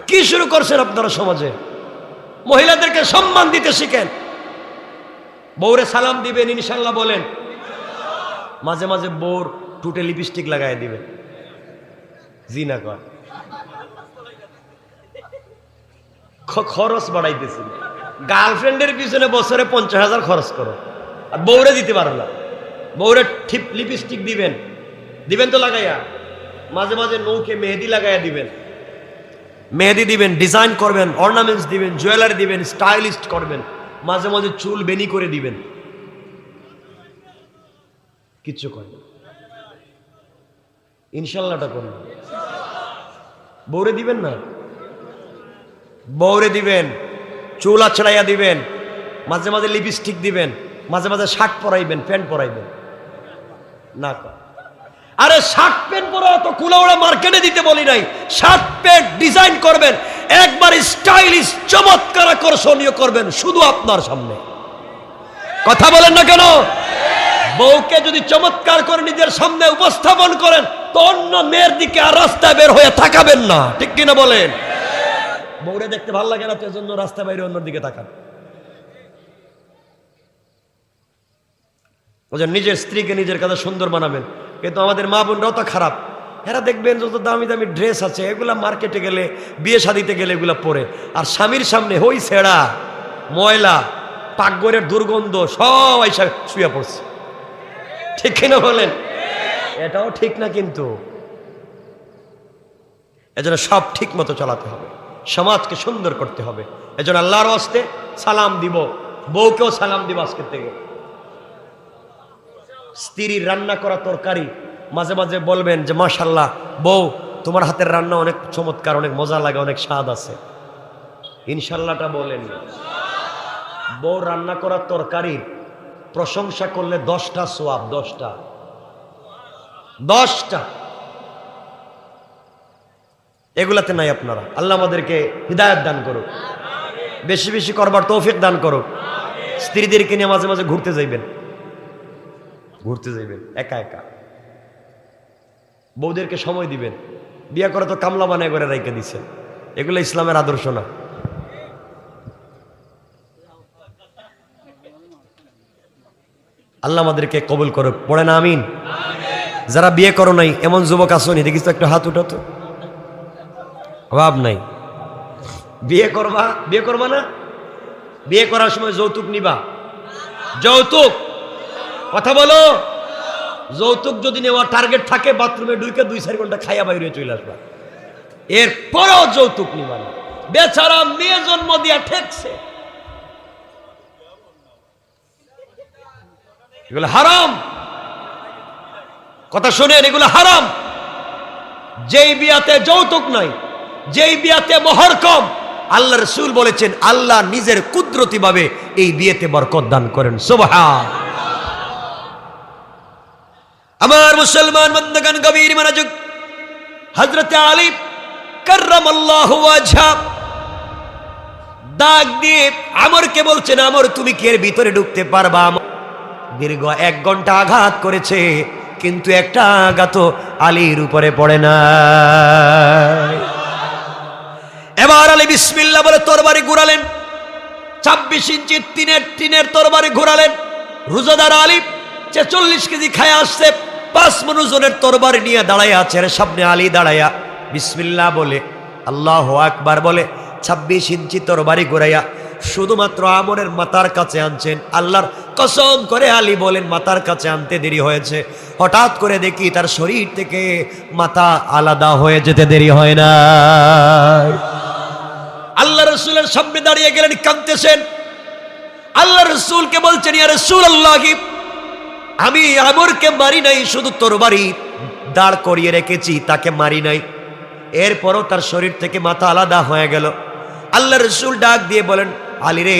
কি শুরু করছেন আপনারা সমাজে? মহিলাদেরকে সম্মান দিতে শিখেন। বউরে সালাম দিবেন ইনশাআল্লাহ বলেন। মাঝে মাঝে বউর টুটে লিপস্টিক লাগাই দিবেন, জি না কয়। খরচ বাড়াইতেছি, গার্লফ্রেন্ডের পিছনে বছরে 50,000 খরচ করো, আর বউরে দিতে পারো না। বউরে ঠিক লিপস্টিক দিবেন, দিবেন তো লাগাইয়া। মাঝে মাঝে নৌকে মেহেদি লাগাইয়া দিবেন, মেহেদি দিবেন, ডিজাইন করবেন, অর্নামেন্টস দিবেন, জুয়েলারি দিবেন, স্টাইলিস্ট করবেন। মাঝে মাঝে চুল বেনি করে দিবেন, কিচ্ছু করে না। ইনশাল্লাহটা করুন। বউরে দিবেন না? বউরে দিবেন, চুল আছড়াইয়া দিবেন, মাঝে মাঝে লিপস্টিক দিবেন, মাঝে মাঝে শার্ট পরাইবেন, প্যান্ট পরাইবেন না। আরে শার্ট প্যান্ট পরা তো কুলাউড়া মার্কেটে দিতে বলি নাই। শার্ট প্যান্ট ডিজাইন করবেন, একবার স্টাইলিশ চমৎকার আকর্ষণীয় করবেন শুধু আপনার সামনে। কথা বলেন না কেন? বউকে যদি চমৎকার করে নিজের সামনে উপস্থাপন করেন তো অন্য মেয়ের দিকে আর রাস্তায় বের হয়ে তাকাবেন না, ঠিক কিনা বলেন? বউরে দেখতে ভালো লাগে না তো এজন্য রাস্তা বাইরে অন্যর দিকে তাকান। নিজের স্ত্রীকে নিজের কাছে সুন্দর বানাবেন। কিন্তু আমাদের মা বোনরাও তো খারাপ, এরা দেখবেন যত দামি দামি ড্রেস আছে এগুলা মার্কেটে গেলে, বিয়ে শাদিতে গেলে এগুলা পরে, আর স্বামীর সামনে হই ছেঁড়া, ময়লা, পাকঘরের দুর্গন্ধ সব আইসা শুয়ে পড়ছে, ঠিক কিনা বলেন? এটাও ঠিক না কিন্তু। এজন্য সব ঠিক মতো চালাতে হবে, সমাজকে সুন্দর করতে হবে। এজন্য আল্লাহর ওয়াস্তে সালাম দিব, বউকেও সালাম দিব আজকের থেকে। স্ত্রীর রান্না করা তরকারি মাঝে মাঝে বলবেন যে মাশাআল্লাহ বউ তোমার হাতের রান্না অনেক চমৎকার, অনেক মজা লাগে, অনেক স্বাদ আছে। ইনশাআল্লাহটা বলেন। বউ রান্না করা তরকারির প্রশংসা করলে 10টা সোয়াব, 10টা। এগুলাতে নাই আপনারা। আল্লাহ আমাদেরকে হিদায়াত দান করুক। বেশি বেশি করবার তৌফিক দান করো। স্ত্রীদেরকে নিয়ে মাঝে মাঝে ঘুরতে যাইবেন একা একা। বউদেরকে সময় দিবেন। বিয়ে করে তো কামলা বানায় করে রাইখে দিচ্ছেন, এগুলো ইসলামের আদর্শ না। আল্লাহ আমাদেরকে কবুল করুক, পড়ে না আমিন। যারা বিয়ে করো নাই এমন যুবক আসনি, দেখিস তো একটু হাত উঠাতো। অভাব নাই, বিয়ে করবা না? বিয়ে করার সময় যৌতুক নিবা? যৌতুক কথা বলো। যৌতুক যদি নেওয়ার টার্গেট থাকে, বাথরুমে ঢুকে 2-4 ঘন্টা খাইয়া বাইরে চলে আসবা, এরপরও যৌতুক নিবা না। বেচারা মেয়ে জন্ম দিয়া ঠেকছে, এগুলো হারাম। কথা শুনেন, এগুলো হারাম। যেই বিয়াতে যৌতুক নাই, যেই বিয়াতে মোহর কম, আল্লাহ রাসূল বলেছেন আল্লাহ নিজের কুদরতি ভাবে এই বিয়েতে বরকত দান করেন। সুবহান। আমার মুসলমান বন্ধুগণ, গভীর মনোযোগ। হযরত আলী কাররামাল্লাহু ওয়াজহা ডাক দিয়ে আমরকে বলছেন, আমর তুমি কি এর ভিতরে ঢুকতে পারবা? দীর্ঘ 1 ঘন্টা আঘাত করেছে, কিন্তু একটা আঘাত আলীর উপরে পড়ে না। এবার আলী বিসমিল্লাহ বলে তরবারি ঘুরালেন। 26 ইঞ্চি টিনের তরবারি ঘুরালেন। রোজাদার আলী 46 কেজি খায় আসছে, 5 মণ ওজনের তরবারি নিয়ে দাঁড়ায় আছে। সামনে আলী দাঁড়ায়া বিসমিল্লাহ বলে আল্লাহু আকবার বলে 26 ইঞ্চি তরবারি ঘুরাইয়া শুধুমাত্র আমরের মাথার কাছে আনছেন। আল্লাহর কসম করে আলী বলেন মাথার কাছে আনতে দেরি হয়েছে। হঠাৎ করে দেখি তার শরীর থেকে মাথা আলাদা হয়ে যেতে দেরি হয় না। আল্লাহ রাসূলের সামনে দাঁড়িয়ে গেলেন, কাঁদতেছেন। আল্লাহ রাসূলকে বলছেন, ইয়া রাসূলুল্লাহ, আমি আমরকে মারি নাই, শুধু তরবারি দাঁড় করিয়ে রেখেছি, তাকে মারি নাই। এরপরও তার শরীর থেকে মাথা আলাদা হয়ে গেল। আল্লাহ রাসূল ডাক দিয়ে বলেন, আলী রে,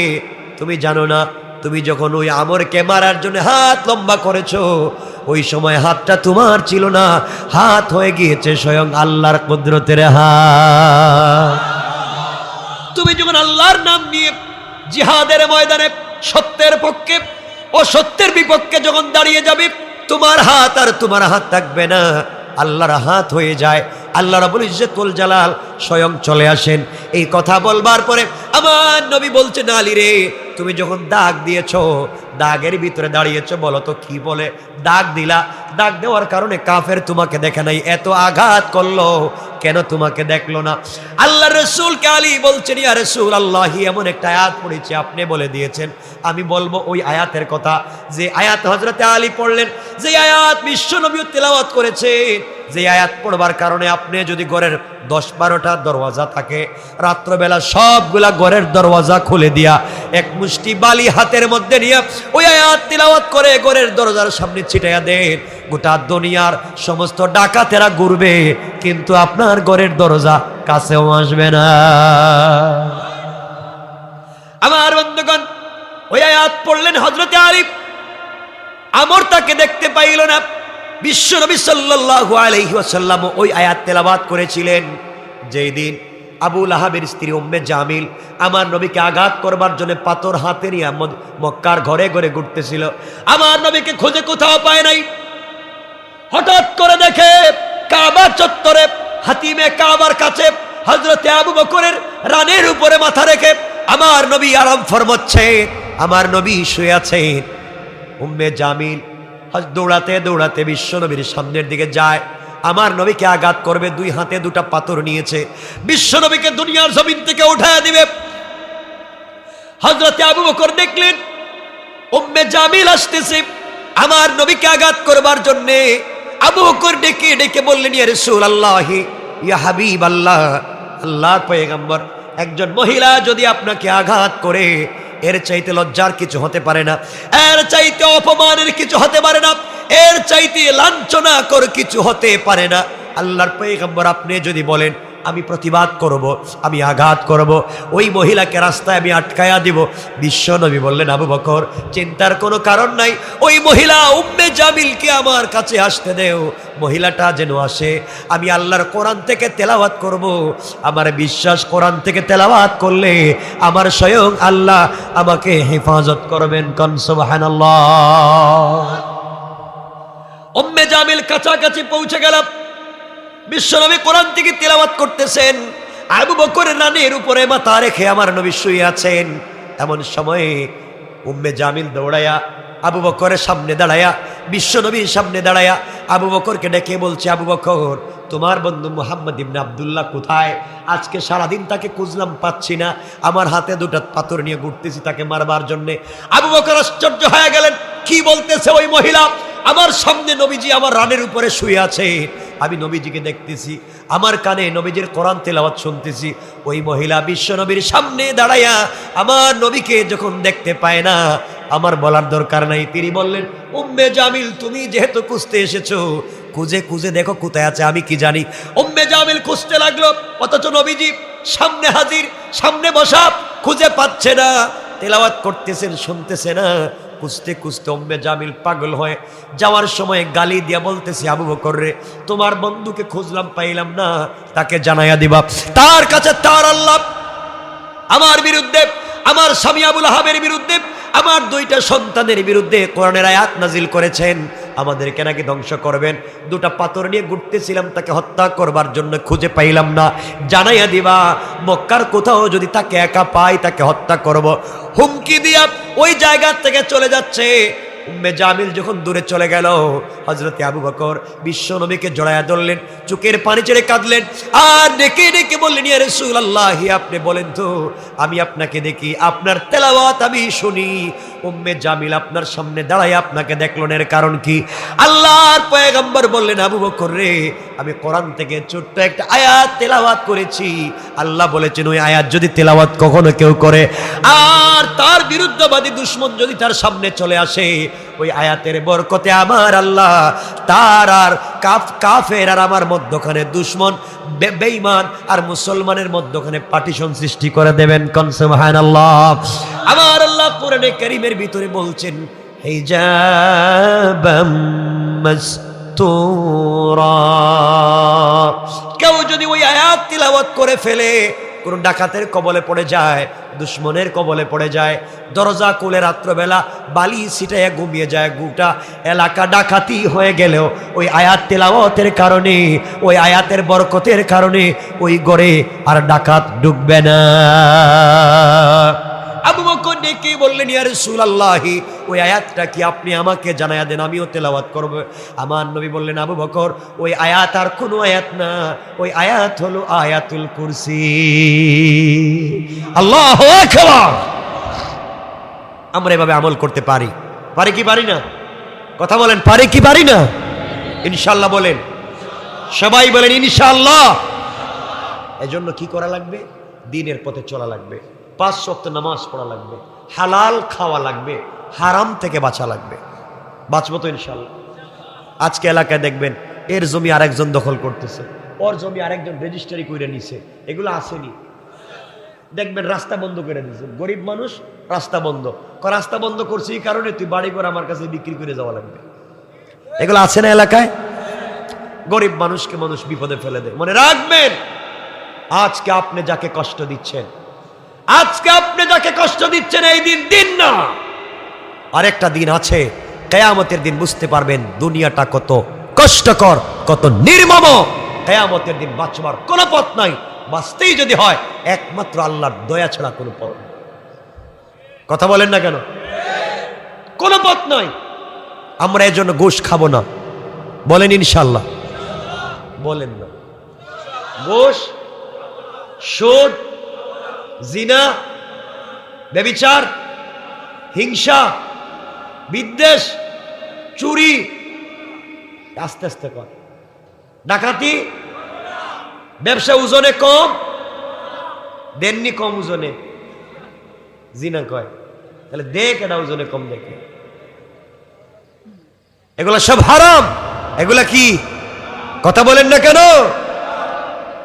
তুমি জানো না, তুমি যখন ওই আমরকে মারার জন্য হাত লম্বা করেছো, ওই সময় হাতটা তোমার ছিল না, হাত হয়ে গিয়েছে স্বয়ং আল্লাহর কুদরতের হাত। তুমি যখন আল্লাহর নাম নিয়ে জিহাদের ময়দানে সত্যের পক্ষে অসত্যের বিপক্ষে যখন দাঁড়িয়ে যাবে, তোমার হাত আর তোমার হাত থাকবে না, আল্লাহর হাত হয়ে যায়। আল্লাহ রাব্বুল ইজ্জতুল জালাল স্বয়ং চলে আসেন। এই কথা বলবার পরে আমার নবী বলছেন, আলী রে, তুমি যখন দাগ দিয়েছো, দাগের ভিতরে দাঁড়িয়েছো, বলো তো কি বলে দাগ দিলা? দাগ দেওয়ার কারণে কাফের তোমাকে দেখে নাই, এত আঘাত করলো, কেন তোমাকে দেখলো না? আল্লাহ রাসূলকে আলী বলছেন, ইয়া রাসূলুল্লাহ, এমন একটা আয়াত পড়েছি, আপনি বলে দিয়েছেন, আমি বলবো ওই আয়াতের কথা। যে আয়াত হযরতে আলী পড়লেন, যে আয়াত বিশ্ব নবী তেলাওয়াত করেছে, যে আয়াত পড়বার কারণে আপনি যদি ঘরের 10-12টা দরওয়াজা থাকে, রাত্রবেলা সবগুলা ঘরের দরওয়াজা খুলে দিয়া এক মুষ্টি বালি হাতের মধ্যে নিয়ে ওই আয়াত তিলাওয়াত করে ঘরের দরজার সামনে ছিটাইয়া দেন, গোটা দুনিয়ার সমস্ত ডাকাতেরা ঘুরবে, কিন্তু আপনার ঘরের দরজা কাছেও আসবে না। আমার বন্ধুগণ, ওই আয়াত পড়লেন হযরতে আলী। আমর তাকে দেখতে পাইল না। বিশ্ব নবী সাল্লাল্লাহু আলাইহি ওয়াসাল্লাম ওই আয়াত তেলাওয়াত করেছিলেন যেই দিন আবু লাহাবের স্ত্রী উম্মে জামিল আমার নবীকে আঘাত করবার জন্য পাথর হাতে নিয়ে মক্কার ঘরে ঘরে ঘুরতেছিল। আমার নবীকে খুঁজে কোথাও পায় নাই। হঠাৎ করে দেখে কাবা চত্বরে হাতিমে কাবার কাছে হযরতে আবু বকরের রানের উপরে মাথা রেখে আমার নবী আরাম ফরমাচ্ছে, আমার নবী শুয়ে আছেন। উম্মে জামিল দৌড়াতে দৌড়াতে বিশ্ব নবীর সামনের দিকে যায়, আমার নবীকে আঘাত করবে, 2 হাতে 2টা পাথর নিয়েছে, বিশ্ব নবীকে দুনিয়ার জমিন থেকে উঠায় দিবে। হযরতে আবু বকর দেখলেন উম্মে জামিল আসতেছে আমার নবীকে আঘাত করবার জন্য। আবু বকর ডেকে ডেকে বললেন, ইয়া রাসূলুল্লাহ, ইয়া হাবিবাল্লাহ, আল্লাহর পয়গম্বর, একজন মহিলা যদি আপনাকে আঘাত করে, এর চাইতে লজ্জার কিছু হতে পারে না, এর চাইতে অপমানের কিছু হতে পারে না, এর চাইতে লাঞ্ছনাকর কিছু হতে পারে না। আল্লাহর পয়গম্বর, আপনি যদি বলেন আমি প্রতিবাদ করব, আমি আঘাত করব, ওই মহিলাকে রাস্তায় আমি আটকায়া দিব। বিশ্বনবী বললেন, আবু বকর চিন্তার কোনো কারণ নাই, ওই মহিলা উম্মে জামিলকে আমার কাছে আসতে দেও, মহিলাটা যেন আসে, আমি আল্লাহর কোরআন থেকে তেলাওয়াত করব। আমার বিশ্বাস, কোরআন থেকে তেলাওয়াত করলে আমার স্বয়ং আল্লাহ আমাকে হেফাজত করবেন। কোন সুবহানাল্লাহ। উম্মে জামিল কাছাকাছি পৌঁছে গেল, বিশ্বনবী কোরআন থেকে তেলাওয়াত করতেছেন, আবু বকরের রানের উপরে মাথা রেখে আমার নবী শুয়ে আছেন। এমন সময়ে উম্মে জামিল দৌড়ায়া আবু বকরের সামনে দাঁড়ায়া, বিশ্বনবীর সামনে দাঁড়ায়া আবু বকরকে ডেকে বলছে, আবু বকর তোমার বন্ধু মুহাম্মদ ইবনে আব্দুল্লাহ কোথায়? আজকে সারাদিন তাকে খুঁজলাম, পাচ্ছি না, আমার হাতে দুটো পাথর নিয়ে ঘুরতেছি তাকে মারবার জন্যে। আবু বকর আশ্চর্য হয়ে গেলেন, কি বলতেছে ওই মহিলা? আমার সামনে নবীজি আমার রানের উপরে শুয়ে আছে, আমি নবীজিকে দেখতেছি, আমার কানে নবীজির কোরআন তেলাওয়াত শুনতেছি। ওই মহিলা বিশ্ব নবীর সামনে দাঁড়ায়া আমার নবীকে যখন দেখতে পায় না, আমার বলার দরকার নাই, তিনি বললেন, উম্মে জামিল তুমি যেহেতু খুঁজতে এসেছো, খুঁজে খুঁজে দেখো কোথায় আছে, আমি কি জানি। উম্মে জামিল খুঁজতে লাগলো, অথচ নবীজি সামনে হাজির, সামনে বসা, খুঁজে পাচ্ছে না, তেলাওয়াত করতেছেন, শুনতেছে না। খুঁজতে খুঁজতে উম্মে জামিল পাগল হয়ে যাওয়ার সময় গালি দিয়া বলতেছে, আবু বকর রে, তোমার বন্ধুকে খুঁজলাম, পাইলাম না, তাকে জানাইয়া দিবা, তার কাছে তার আল্লাহ আমার বিরুদ্ধে, আমার স্বামী আবুল আহাবের বিরুদ্ধে, আমার দুইটা সন্তানের বিরুদ্ধে কোরআনের আয়াত নাজিল করেছেন, আমাদেরকে নাকি ধ্বংস করবেন। দুটা পাথর নিয়ে ঘুরতেছিলাম, তাকে হত্যা করবার জন্য খুঁজে পাইলাম না, জানাইয়া দিবা, মক্কার কোথাও যদি তাকে একা পাই তাকে হত্যা করব। হুমকি দিয়া ওই জায়গা থেকে চলে যাচ্ছে। উম্মে জামিল যখন দূরে চলে গেল, হযরতে আবু বকর বিশ্ব নবীকে জড়ায়া ধরলেন, চোখের পানি ছেড়ে কাঁদলেন, আর ডেকে ডেকে বললেন, ইয়া রাসূলুল্লাহ, আপনি বলেন তো, আমি আপনাকে দেখি, আপনার তেলাওয়াত আমি শুনি, উম্মে জামিল আপনার সামনে দাঁড়ায় আপনাকে দেখলেন, এর কারণ কি? আল্লাহর পয়গম্বর বললেন, আবু বকর রে, আমি কোরআন থেকে ছোট্ট একটা আয়াত তেলাওয়াত করেছি, আল্লাহ বলেছেন ওই আয়াত যদি তেলাওয়াত কখনো কেউ করে আর তার বিরুদ্ধবাদী দুশমন যদি তার সামনে চলে আসে, ওই আয়াতের বরকতে আমার আল্লাহ তার আর কাফের আর আমার মধ্যখানে দুশমন বেঈমান আর মুসলমানের মধ্যখানে পার্টিশন সৃষ্টি করে দেবেন। কোন সুবহানাল্লাহ। আমার আল্লাহ কোরআনে কারীমের ভিতরে বলছেন, হিজাবাম মাসতুরা, কেউ যদি ওই আয়াত তিলাওয়াত করে ফেলে, কোন ডাকাতের কবলে পড়ে যায়, দুশ্মনের কবলে পড়ে যায়, দরজা খুলে রাত্রবেলা বালি ছিটাইয়া ঘুমিয়ে যায়, গোটা এলাকা ডাকাতি হয়ে গেলেও ওই আয়াত তেলাওয়াতের কারণে, ওই আয়াতের বরকতের কারণে ওই ঘরে আর ডাকাত ঢুকবে না। আবু বকর ডেকে বললেন, ইয়া রাসূলুল্লাহ, ওই আয়াতটা কি আপনি আমাকে জানায়া দেন, আমিও তেলাওয়াত করব। আমার নবী বললেন, আবু বকর, ওই আয়াত আর কোনো আয়াত না, ওই আয়াত হলো আয়াতুল কুরসি। আল্লাহু আকবার। আমরা এভাবে আমল করতে পারি, পারি কি পারি না? কথা বলেন, পারি কি পারি না? ইনশাআল্লাহ বলেন, সবাই বলেন ইনশাআল্লাহ। এজন্য কি করা লাগবে? দ্বীনের পথে চলা লাগবে, 5 ওয়াক্ত নামাজ পড়া লাগবে, হালাল খাওয়া লাগবে, হারাম থেকে বাঁচা লাগবে। বাঁচবো তো ইনশাআল্লাহ। আজকে এলাকায় দেখবেন এর জমি আরেকজন দখল করতেছে, ওর জমি আরেকজন রেজিস্ট্রি করে নিছে, এগুলো আসেনি। দেখবেন রাস্তা বন্ধ করে দিয়েছে, গরিব মানুষ, রাস্তা বন্ধ। রাস্তা বন্ধ করছি এই কারণে তুই বাড়ি করে আমার কাছে বিক্রি করে যাওয়া লাগবে, এগুলো আছে না এলাকায়? গরিব মানুষকে মানুষ বিপদে ফেলে দেয়। মনে রাখবেন, আজকে আপনি যাকে কষ্ট দিচ্ছেন, আজকে আপনি যাকে কষ্ট দিচ্ছেন, এই দিন দিন না, আরেকটা দিন আছে, কিয়ামতের দিন বুঝতে পারবেন দুনিয়াটা কত কষ্টকর, কত নির্মম। কিয়ামতের দিন বাঁচবার কোনো পথ নাই, বাঁচতেই যদি হয় একমাত্র আল্লাহর দয়া ছাড়া কোনো পথ নেই। কথা বলেন না কেন? কোনো পথ নাই। আমরা এর জন্য ঘুষ খাবো না, বলেন ইনশাআল্লাহ। বলেন না, ঘুষ, সুদ, জিনা, ব্যভিচার, হিংসা, বিদ্বেষ, চুরি, আস্তে আস্তে কর, ডাকাতি, ব্যবসা ওজনে কম, দেননি কম ওজনে, জিনা কয়, তাহলে দেখ এটা ওজনে কম দেখে, এগুলা সব হারাম। এগুলা কি? কথা বলেন না কেন?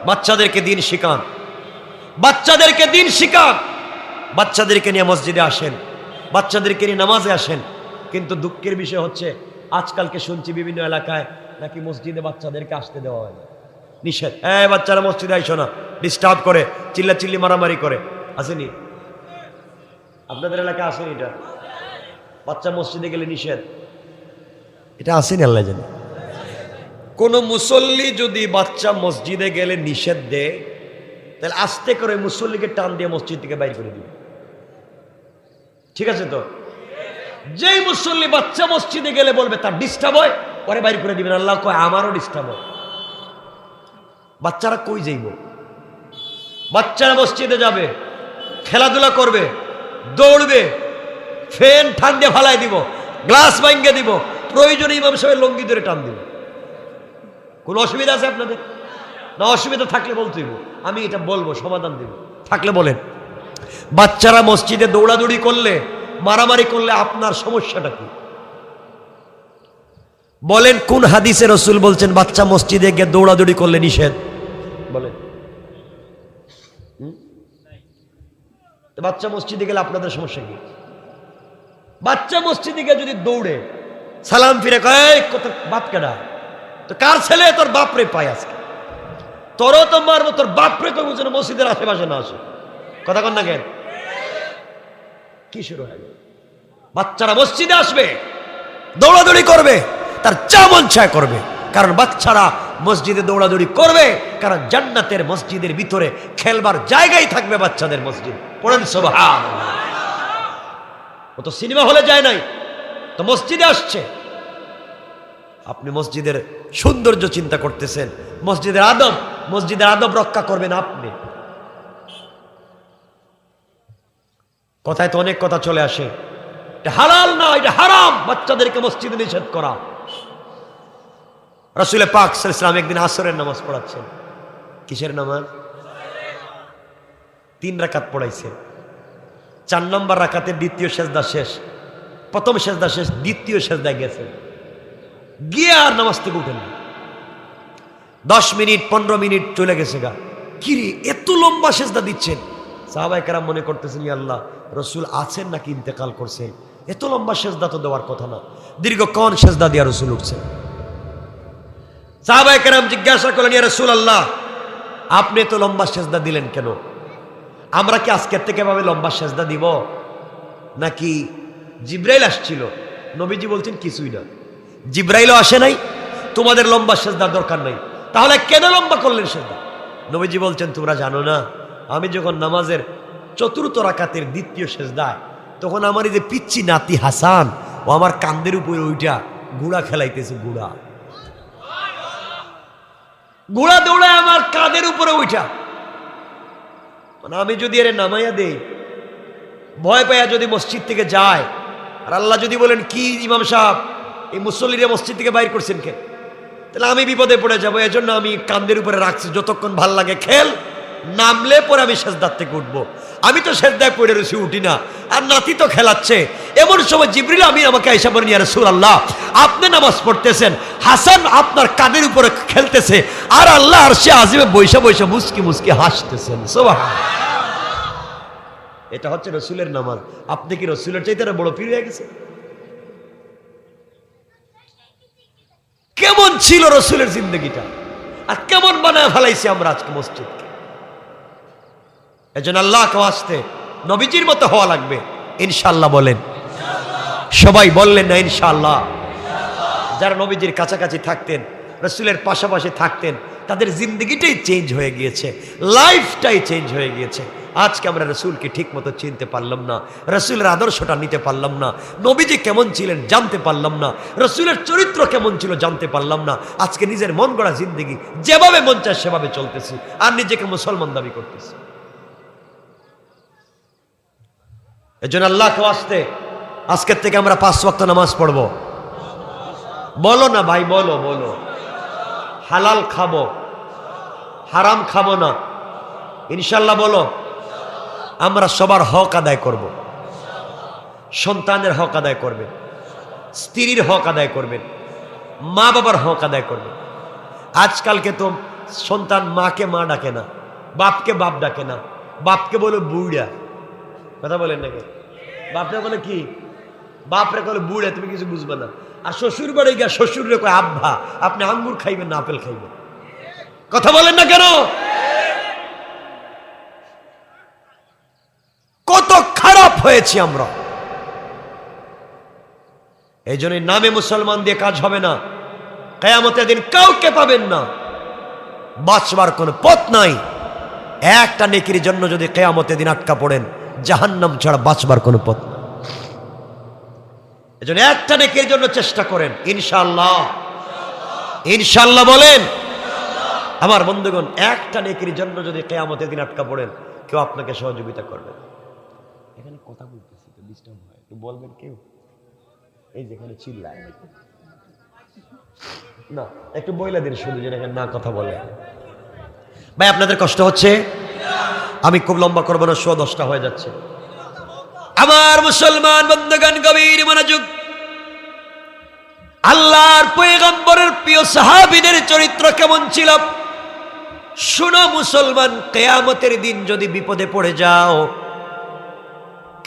বাচ্চাদেরকে দিন শিখান, বাচ্চাদেরকে দিন শিখান, বাচ্চাদেরকে নিয়ে মসজিদে আসেন, বাচ্চাদেরকে নিয়ে নামাজে আসেন। কিন্তু দুঃখের বিষয় হচ্ছে আজকালকে শুনছি বিভিন্ন এলাকায় নাকি মসজিদে বাচ্চাদেরকে আসতে দেওয়া হয় না, নিষেধ। বাচ্চারা মসজিদে আইসো না, ডিস্টার্ব করে, চিল্লাচিল্লি মারামারি করে। আসেনি আপনাদের এলাকায়? আসেনি এটা? বাচ্চা মসজিদে গেলে নিষেধ, এটা আসেনি? আল্লাহ জানে। কোন মুসল্লি যদি বাচ্চা মসজিদে গেলে নিষেধ দেয়, তাহলে আস্তে করে মুসল্লিকে টান দিয়ে মসজিদ থেকে বাইর করে দিবে। ঠিক আছে তো? যেই মুসল্লি বাচ্চা মসজিদে গেলে বলবে তার ডিস্টার্ব হয়, পরে বাইর করে দিবেন। আল্লাহ কয় আমারও ডিস্টার্ব হয়। বাচ্চারা কই যাইব? বাচ্চারা মসজিদে যাবে, খেলাধুলা করবে, দৌড়বে, ফ্যান ঠান্ডা ফালাই দিব, গ্লাস ভাঙ্গে দিব, প্রয়োজনে ইমাম সাহেবের লঙ্গি ধরে টান দিব। কোনো অসুবিধা আছে আপনাদের? না অসুবিধা থাকলে বলতে হইব, আমি এটা বলবো, সমাধান দিব। থাকলে বলেন। বাচ্চারা মসজিদে দৌড়াদৌড়ি করলে, মারামারি করলে আপনার সমস্যাটা কি? বলেন কোন হাদিসে রাসূল বলছেন বাচ্চা মসজিদে গিয়ে দৌড়াদৌড়ি করলে নিষেধ? বলেন। বাচ্চা মসজিদে গেলে আপনাদের সমস্যা কি? বাচ্চা মসজিদে গিয়ে যদি দৌড়ে সালাম ফিরে কয় কত বাপ কেডা, তো কার ছেলে তোর বাপরে পায় আজকে, তোরও তো মারবো, তোর বাপরে কই বুঝে মসজিদের আশেপাশে না আসে। কথা কন না কেন? কি শুরু হয়? বাচ্চারা মসজিদে আসবে, দৌড়াদৌড়ি করবে, তার যা মন চায় করবে। কারণ বাচ্চারা মসজিদে দৌড়াদৌড়ি করবে কারণ জান্নাতের মসজিদের ভিতরে খেলবার জায়গায় থাকবে বাচ্চাদের মসজিদ। পড়েন সুবহানাল্লাহ। ও তো সিনেমা হলে যায় নাই, তো মসজিদে আসছে। আপনি মসজিদের সৌন্দর্য চিন্তা করতেছেন, মসজিদের আদব রক্ষা করবেন আপনি। কথায় তো অনেক কথা চলে আসে, এটা হালাল না, এটা হারাম বাচ্চাদেরকে মসজিদে নিষেধ করা। রাসূল পাক সাল্লাল্লাহু আলাইহি ওয়াসাল্লাম একদিন আসরের নামাজ পড়াচ্ছেন। কিসের নামাজ? 3 রাকাত পড়াইছেন। 4 নম্বর রাকাতের দ্বিতীয় সেজদা শেষ, প্রথম সেজদা শেষ, দ্বিতীয় সেজদায় গেছেন, গিয়ে আর নামাজ থেকে উঠেন। 10 মিনিট 15 মিনিট চলে গেছে গা। কিরে এত লম্বা সেজদা দিচ্ছেন? সাহাবায়ে কেরাম মনে করতেছেন ইয়া আল্লাহ, রাসূল আছেন নাকি ইন্তেকাল করছেন? এত লম্বা সেজদা তো দেওয়ার কথা না। দীর্ঘক্ষণ সেজদা দিয়া রাসূল উঠছেন। সাহাবায়ে কেরাম জিজ্ঞাসা করলেন ইয়া রাসূলুল্লাহ, আপনি এত লম্বা সেজদা দিলেন কেন? আমরা কি আজকের থেকে এভাবে লম্বা সেজদা দিব, নাকি জিবরাইল আসছিল? নবীজি বলছেন কিছুই না, জিবরাইলও আসে নাই, তোমাদের লম্বা সেজদার দরকার নাই, তাহলে কেন লম্বা করলেন সেজদা? নবীজি বলছেন তোমরা জানো না, আমি যখন নামাজের 4র্থ রাকাতের দ্বিতীয় সেজদায়, তখন আমার এই যে পিচ্চি নাতি হাসান ও আমার কান্দের উপরে ওইটা ঘোড়া খেলাইতেছে। ঘোড়া দৌড়ায় আমার কাঁধের উপরে ওইটা, মানে আমি যদি এর নামাইয়া দেই, ভয় পাইয়া যদি মসজিদ থেকে যায়, আর আল্লাহ যদি বলেন কি ইমাম সাহেব এই মুসল্লিরা মসজিদ থেকে বাইর করছেন কেন, তাহলে আমি বিপদে পড়ে যাবো। এজন্য আমি কাঁধের উপরে রাখছি, যতক্ষণ ভাল লাগে খেল, নামলে পরে আমি সেজদার থেকে উঠবো। আমি তো সেজদায় পড়ে রয়েছি, উঠি না, আর নাতি তো খেলাচ্ছে। এমন সময় জিবরিল আমিন আমাকে এসে বলেন ইয়া রাসূলুল্লাহ, আপনি নামাজ পড়তেছেন, হাসান আপনার কাঁধের উপরে খেলতেছে, আর আল্লাহ আরশে আজিমে বৈশা বৈশা মুস্কি মুস্কি হাসতেছেন। সুবহানাল্লাহ। এটা হচ্ছে রাসূলের নামাজ। আপনি কি রাসূলের চাইতে বড় পীর হয়ে গেছে? কেমন ছিল রাসূলের জিন্দেগিটা, আর কেমন বানায় ফেলাইছি আমরা আজকে মসজিদকে। এজন্য আল্লাহকে ওয়াস্তে নবীজির মতো হওয়া লাগবে ইনশাআল্লাহ। বলেন সবাই, বললেন না ইনশাআল্লাহ? যারা নবীজির কাছাকাছি থাকতেন, রাসূলের পাশাপাশি থাকতেন, তাদের জিন্দগিটাই চেঞ্জ হয়ে গিয়েছে, লাইফটাই চেঞ্জ হয়ে গিয়েছে। আজকে আমরা রাসূলকে ঠিক মতো চিনতে পারলাম না, রাসূলের আদর্শটা নিতে পারলাম না, নবীজি কেমন ছিলেন জানতে পারলাম না, রাসূলের চরিত্র কেমন ছিল জানতে পারলাম না। আজকে নিজের মন গড়া জিন্দগি যেভাবে মন চায় সেভাবে চলতেছি, আর নিজেকে মুসলমান দাবি করতেছি। এজন্য আল্লাহকে ওয়াস্তে আজকের থেকে আমরা 5 ওয়াক্ত নামাজ পড়বো। বলো না ভাই, বলো বলো। হালাল খাবো, হারাম খাবো না, ইনশাল্লাহ বলো। আমরা সবার হক আদায় করব, সন্তানের হক আদায় করবেন, স্ত্রীর হক আদায় করবেন, মা বাবার হক আদায় করবেন। আজকালকে তো সন্তান মাকে মা ডাকে না, বাপকে বাপ ডাকে না, বাপকে বলে বুড়া। কথা বলেন নাকি? বাপরে বলে কি? বাপরে বলে বুড়া, তুমি কিছু বুঝবে না। আর শ্বশুর বাড়ি গিয়া শ্বশুরে কয় আব্বা, আপনি আঙ্গুর খাইবেন না আপেল খাইবেন। কথা বলেন না কেন? কত খারাপ হয়েছি আমরা। এই জন্য নামে মুসলমান দিয়ে কাজ হবে না। কিয়ামতের দিন কাউকে পাবেন না, বাঁচবার কোনো পথ নাই। একটা নেকির জন্য যদি কিয়ামতের দিন আটকা পড়েন, জাহান্নাম ছাড়া বাঁচবার কোনো পথ না। এই জন্য একটা নেকির জন্য চেষ্টা করেন, ইনশাআল্লাহ। ইনশাআল্লাহ বলেন আমার বন্ধুগণ, একটা নেকির জন্য যদি কিয়ামতের দিন আটকা পড়েন, কেউ আপনাকে সহযোগিতা করবে। এখানে কথা বলতেছি তো ডিস্টার্ব হয়, একটু বলবেন কেউ? এই যেখানে চিল্লায় না, একটু বইলা দিন শুধু, যেন এখানে না কথা বলে। ভাই আপনাদের কষ্ট হচ্ছে? আমি খুব লম্বা করবো না, 10:10 হয়ে যাচ্ছে। আমার মুসলমান বন্ধুগণ, গভীর মনোযোগ। আল্লাহর পয়গম্বরের প্রিয় সাহাবীদের চরিত্র কেমন ছিল শুনো মুসলমান। কিয়ামতের দিন যদি বিপদে পড়ে যাও,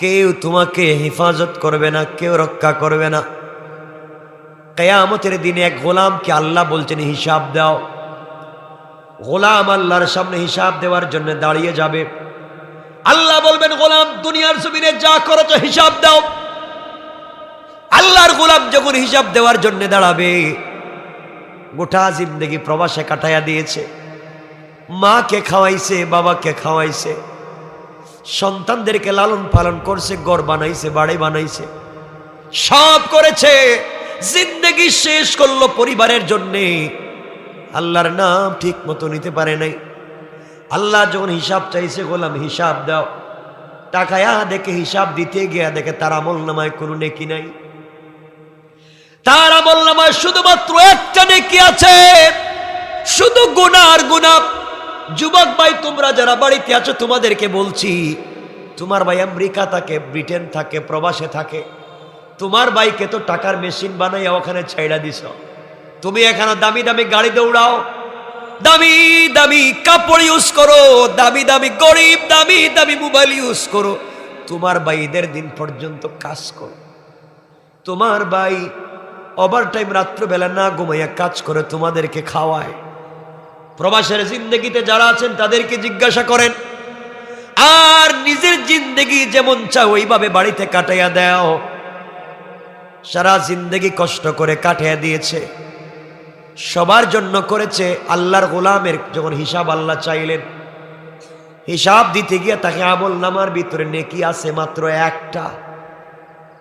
কেউ তোমাকে হেফাজত করবে না, কেউ রক্ষা করবে না। কিয়ামতের দিনে এক গোলামকে আল্লাহ বলছেন হিসাব দাও। গোলাম আল্লাহর সামনে হিসাব দেওয়ার জন্য দাঁড়িয়ে যাবে। আল্লাহ বলবেন, গোলাম দুনিয়ার জমিনে যা করেছো হিসাব দাও। আল্লাহর গোলাম যখন হিসাব দেওয়ার জন্য দাঁড়াবে, গোটা জিন্দেগি প্রবাসে কাটাইয়া দিয়েছে, মাকে খাওয়াইছে, বাবাকে খাওয়াইছে, সন্তানদেরকে লালন পালন করছে, ঘর বানাইছে, বাড়ি বানাইছে, সব করেছে, জিন্দেগি শেষ করলো পরিবারের জন্যে। আল্লাহর নাম ঠিক মতো নিতে পারে নাই। আল্লাহ যখন হিসাব চাইছে, গোলাম হিসাব দাও, টাকায়া দেখে হিসাব দিতে গিয়া দেখে তার আমল নামায় কোনো নেকি নাই। তার আমল নামায় শুধুমাত্র একটা নেকি আছে, শুধু গুনাহ আর গুনাহ। যুবক ভাই, তোমরা যারা বাড়িতে আছো, তোমাদেরকে বলছি, তোমার ভাই আমেরিকা থাকে, ব্রিটেন থাকে, প্রবাসে থাকে, তোমার ভাইকে তো টাকার মেশিন বানাইয়া ওখানে ছাইড়া দিছ। তুমি এখানে দামি দামি গাড়ি দৌড়াও, দামি দামি কাপড় ইউজ করো, দামি দামি গরিব, দামি দামি মোবাইল ইউজ করো। তোমার ভাই ঈদের দিন পর্যন্ত কাজ করো। তোমার ভাই ওভার টাইম রাত্রবেলা না ঘুমাইয়া কাজ করে তোমাদেরকে খাওয়ায়। প্রবাসের জিন্দেগিতে যারা আছেন তাদেরকে জিজ্ঞাসা করেন, আর নিজের জিন্দেগি যেমন চাও ওইভাবে বাড়িতে কাটাইয়া দাও। সারা জিন্দেগি কষ্ট করে কাটিয়ে দিয়েছে, সবার জন্য করেছে। আল্লাহর গোলামের যখন হিসাব আল্লাহ চাইলেন, হিসাব দিতে গিয়ে তাকে আমল নামার ভিতরে নেকি আছে মাত্র একটা।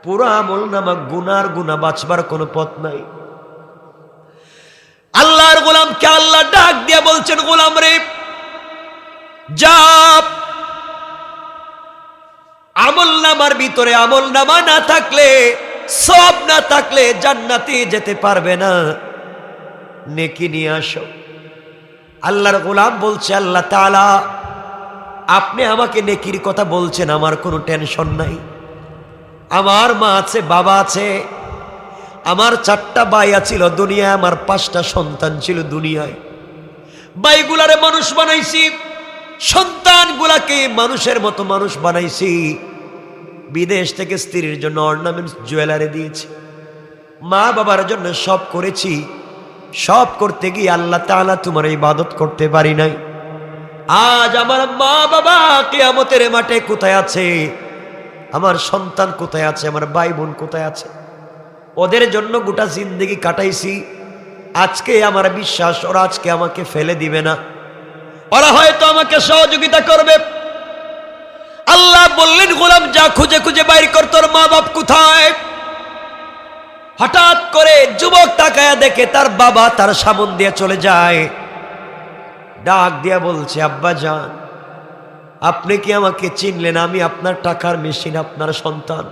পুরো আমল নামা গুনার গুনাহ, বাঁচবার কোনো পথ নাই। আল্লাহর গোলামকে আল্লাহ ডাক দিয়ে বলছেন, গোলাম রে যা, আমল নামার ভিতরে আমল নামা না থাকলে, সব না থাকলে জান্নাতে যেতে পারবে না, নেকি নিয়ে আসো। আল্লাহর গোলাম বলছে, আল্লাহ তাআলা আপনি আমাকে নেকির কথা বলছেন, আমার কোনো টেনশন নাই। আমার মা আছে, বাবা আছে, আমার 4টা ভাই ছিল দুনিয়ায়, আমার 5টা সন্তান ছিল দুনিয়ায়। ভাইগুলারে মানুষ বানাইছি, সন্তানগুলাকে মানুষের মতো মানুষ বানাইছি। বিদেশ থেকে স্ত্রীর জন্য অর্নামেন্টস, জুয়েলারি দিয়েছি, মা বাবার জন্য সব করেছি। সব করতে গিয়ে আল্লাহ তাআলা তোমার ইবাদত করতে পারি নাই। আজ আমার মা বাবা কিয়ামতের মাঠে কোথায় আছে? আমার সন্তান কোথায় আছে? আমার ভাই বোন কোথায় আছে? ওদের জন্য গোটা জিন্দেগি কাটাইছি। আজকে আমার বিশ্বাস ওরা আজকে আমাকে ফেলে দিবে না, ওরা হয়তো আমাকে সহযোগিতা করবে। আল্লাহ বললেন, গোলাম যা খুঁজে খুঁজে বাইর কর, তোর মা বাপ কোথায়? হঠাৎ করে যুবক তাকায়া দেখে তার বাবা তার সামনে দিয়ে চলে যায়। ডাক দিয়া বলছে, আব্বা জান, আপনি কি আমাকে চিনলেন? আমি আপনার টাকার মেশিন, আপনার সন্তান।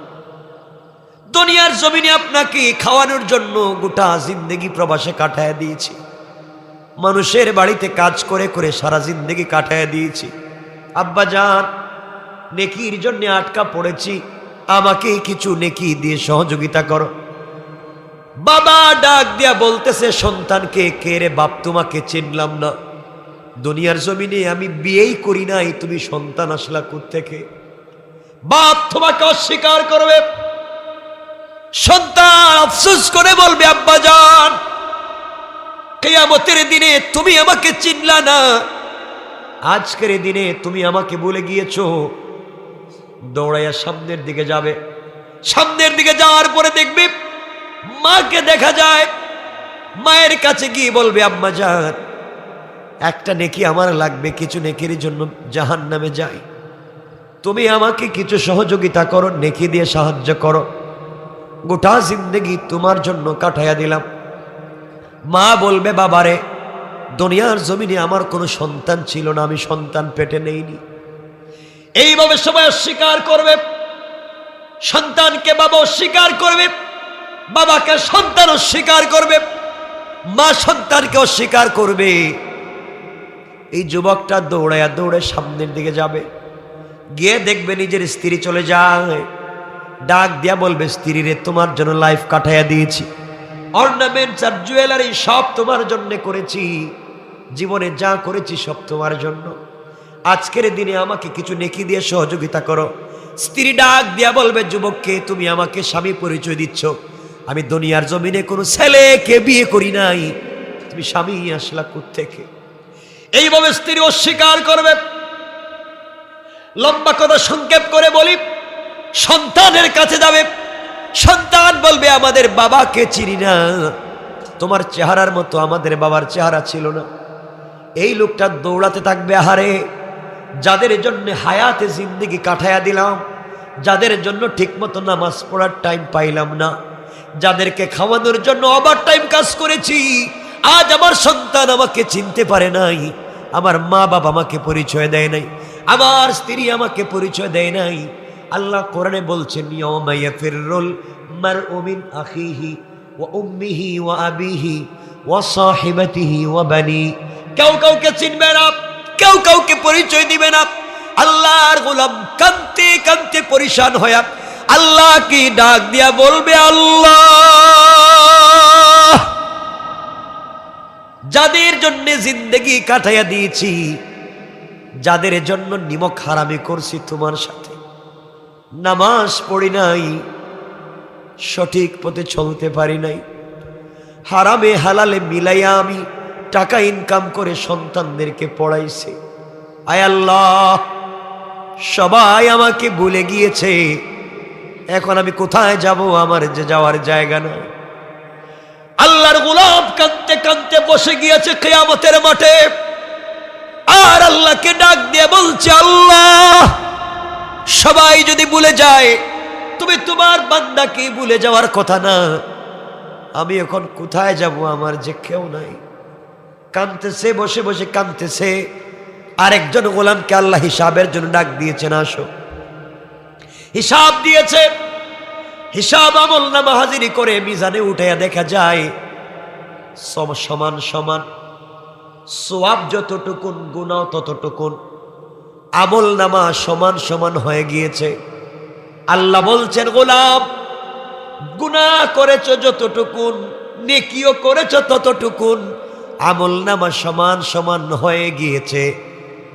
দুনিয়ার জমিনে আপনাকে খাওয়ানোর জন্য গোটা জিন্দেগি প্রবাসে কাটায় দিয়েছি, মানুষের বাড়িতে কাজ করে করে সারা জিন্দেগি কাটায় দিয়েছি। আব্বা জান, নেকির জন্য আটকা পড়েছি, আমাকে কিছু নেকি দিয়ে সহযোগিতা করো। বাবা ডাক দিয়া বলতেছে সন্তানকে, কে রে বাপ, তোমাকে চিনলাম না। দুনিয়ার জমিনে আমি বিয়েই করি নাই, তুমি সন্তান আসলা কোত্থেকে? বাপ তোমাকে অস্বীকার করবে, সন্তান আফসোস করে বলবে আব্বাজান কিয়ামতের দিনে তুমি আমাকে চিনলা না, আজকের দিনে তুমি আমাকে ভুলে গিয়েছো। দৌড়াইয়া সামনের দিকে যাবে, সামনের দিকে যাওয়ার পরে দেখবে মাকে দেখা যায়। মায়ের কাছে গিয়ে বলবে আম্মাজান একটা নেকি আমার লাগবে, কিছু নেকির জন্য জাহান্নামে যাই, তুমি আমাকে কিছু সহযোগিতা করো, নেকি দিয়ে সাহায্য করো, গোটা জিন্দেগি তোমার জন্য কাটাইয়া দিলাম। মা বলবে বাবারে দুনিয়ার জমিনে আমার কোনো সন্তান ছিল না, আমি সন্তান পেটে নেইনি। এইভাবে সবাই অস্বীকার করবে, সন্তানকে বাবা অস্বীকার করবে, বাবাকে সন্তান অস্বীকার করবে, মা সন্তানকে অস্বীকার করবে। এই যুবকটা দৌড়ায়া দৌড়ে সামনের দিকে যাবে, গিয়ে দেখবে নিজের স্ত্রী চলে যায়, ডাক দিয়া বলবে স্ত্রীরে তোমার জন্য লাইফ কাটাইয়া দিয়েছি, অর্নামেন্টস আর জুয়েলারি সব তোমার জন্য করেছি, জীবনে যা করেছি সব তোমার জন্য, আজকের দিনে আমাকে কিছু নেকি দিয়ে সহযোগিতা করো। স্ত্রী ডাক দিয়া বলবে যুবককে তুমি আমাকে স্বামী পরিচয় দিচ্ছ, আমি দুনিয়ার জমিনে কোনো ছেলেকে বিয়ে করি নাই, তুমি স্বামী আসলা কোত্থেকে? এইভাবে স্ত্রী অস্বীকার করবে। লম্বা কথা সংক্ষেপ করে বলি, সন্তানের কাছে যাবে, সন্তান বলবে আমাদের বাবাকে চিনি না, তোমার চেহারার মতো আমাদের বাবার চেহারা ছিল না। এই লোকটা দৌড়াতে থাকবে, আহারে যাদের জন্য হায়াতে জিন্দেগি কাটাইয়া দিলাম, যাদের জন্য ঠিকমতো নামাজ পড়ার টাইম পাইলাম না, যাদেরকে খাওয়ানোর জন্য ওভার টাইম কাজ করেছি, আজ আমার সন্তান আমাকে চিনতে পারে নাই, আমার মা বাবা আমাকে পরিচয় দেয় নাই, আমার স্ত্রী আমাকে পরিচয় দেয় নাই। আল্লাহ কোরআনে বলছেন ইয়াউমা ইয়াফিরুল মারউ মিন আখিহি ওয়া উম্মিহি ওয়া আবিহি ওয়া সাহিবাতিহি ওয়া বানি। কেউ কাউকে চিনবে না, কেউ কাউকে পরিচয় দিবে না। আল্লাহর গোলাম কাঁদতে কাঁদতে পরিশান হয়ে আল্লাহ কি ডাক দিয়া বলবে আল্লাহ যাদের জন্য জিন্দেগি কাটাইয়া দিয়েছি, যাদের জন্য নিমক হারামি করছি তোমার সাথে, নামাজ পড়ি নাই, সঠিক পথে চলতে পারি নাই, হারামে হালালে মিলাইয়া আমি টাকা ইনকাম করে সন্তানদেরকে পড়াইছি, আয় আল্লাহ সবাই আমাকে ভুলে গিয়েছে, এখন আমি কোথায় যাব? আমার যে যাওয়ার জায়গা না। আল্লাহর গোলাম কাঁদতে কাঁদতে বসে গিয়েছে কিয়ামতের মাঠে, আর আল্লাহকে ডাক দিয়ে বলছে আল্লাহ সবাই যদি ভুলে যায়, তুমি তোমার বান্দাকে ভুলে যাওয়ার কথা না, আমি এখন কোথায় যাব? আমার যে কেউ নাই। কাঁদতেছে, বসে বসে কাঁদতেছে। আরেকজন গোলামকে আল্লাহ হিসাবের জন্য ডাক দিয়েছেন, আসো। হিসাব দিয়েছে, হিসাব আমল নামা হাজিরি করে মিজানে উঠাইয়া দেখা যায় সমান সমান, সওয়াব যতটুকুন গুনাহ ততটুকুন, আমল নামা সমান সমান হয়ে গিয়েছে। আল্লাহ বলছেন গোলাম গুনাহ করেছ যতটুকুন, নেকিও করেছ ততটুকুন, আমল নামা সমান সমান হয়ে গিয়েছে।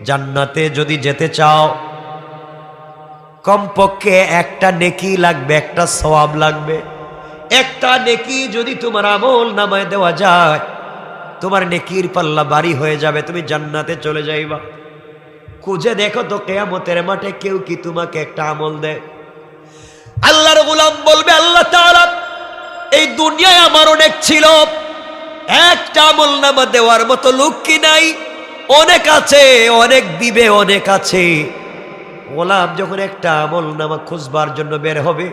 জান্নাতে যদি যেতে চাও কমপক্ষে একটা নেকি লাগবে, একটা সওয়াব লাগবে। একটা নেকি যদি তোমার আমল নামায় দেওয়া যায়, তোমার নেকির পাল্লা ভারী হয়ে যাবে, তুমি জান্নাতে চলে যাইবা। খুঁজে দেখো তো কিয়ামতের মাঠে কেউ কি তোমাকে একটা আমল দেয়? আল্লাহর গোলাম বলবে আল্লাহ তাআলা এই দুনিয়ায় আমার অনেক ছিল, একটা আমল নামা দেওয়ার মতো লোক কি নাই? অনেক আছে, অনেক দিবে, অনেক আছে। গোলাম যখন একটা আমল নামা খুঁজবার জন্য বের হবে,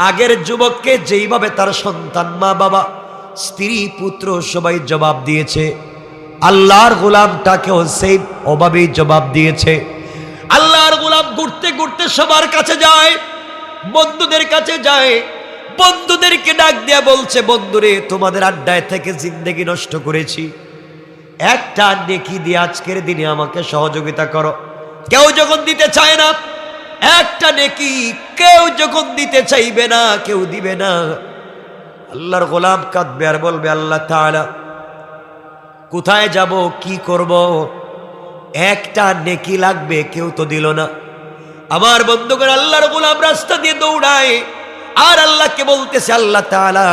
আগের যুবককে যেইভাবে তার সন্তান, মা বাবা, স্ত্রী, পুত্র সবাই জবাব দিয়েছে, আল্লাহর গোলামটাকেও সেই অভাবেই জবাব দিয়েছে। আল্লাহর গোলাম ঘুরতে ঘুরতে সবার কাছে যায়, বন্ধুদের কাছে যায়, বন্ধুদেরকে ডাক দিয়া বলছে বন্ধুরে তোমাদের আড্ডায় থেকে জিন্দেগি নষ্ট করেছি, একটা নেকি দিয়ে আজকের দিনে আমাকে সহযোগিতা করো। কেউ যখন দিতে চায় না, একটা নেকি কেউ যখন দিতে চাইবে না, কেউ দিবে না, আল্লাহর গোলাম কাঁদবে আর বলবে আল্লাহ তাআলা কোথায় যাব, কি করব? একটা নেকি লাগবে, কেউ তো দিল না। আমার বন্ধুগণ, আল্লাহর গোলাম রাস্তা দিয়ে দৌড়ায় আর আল্লাহকে বলতেছে, আল্লাহ তাআলা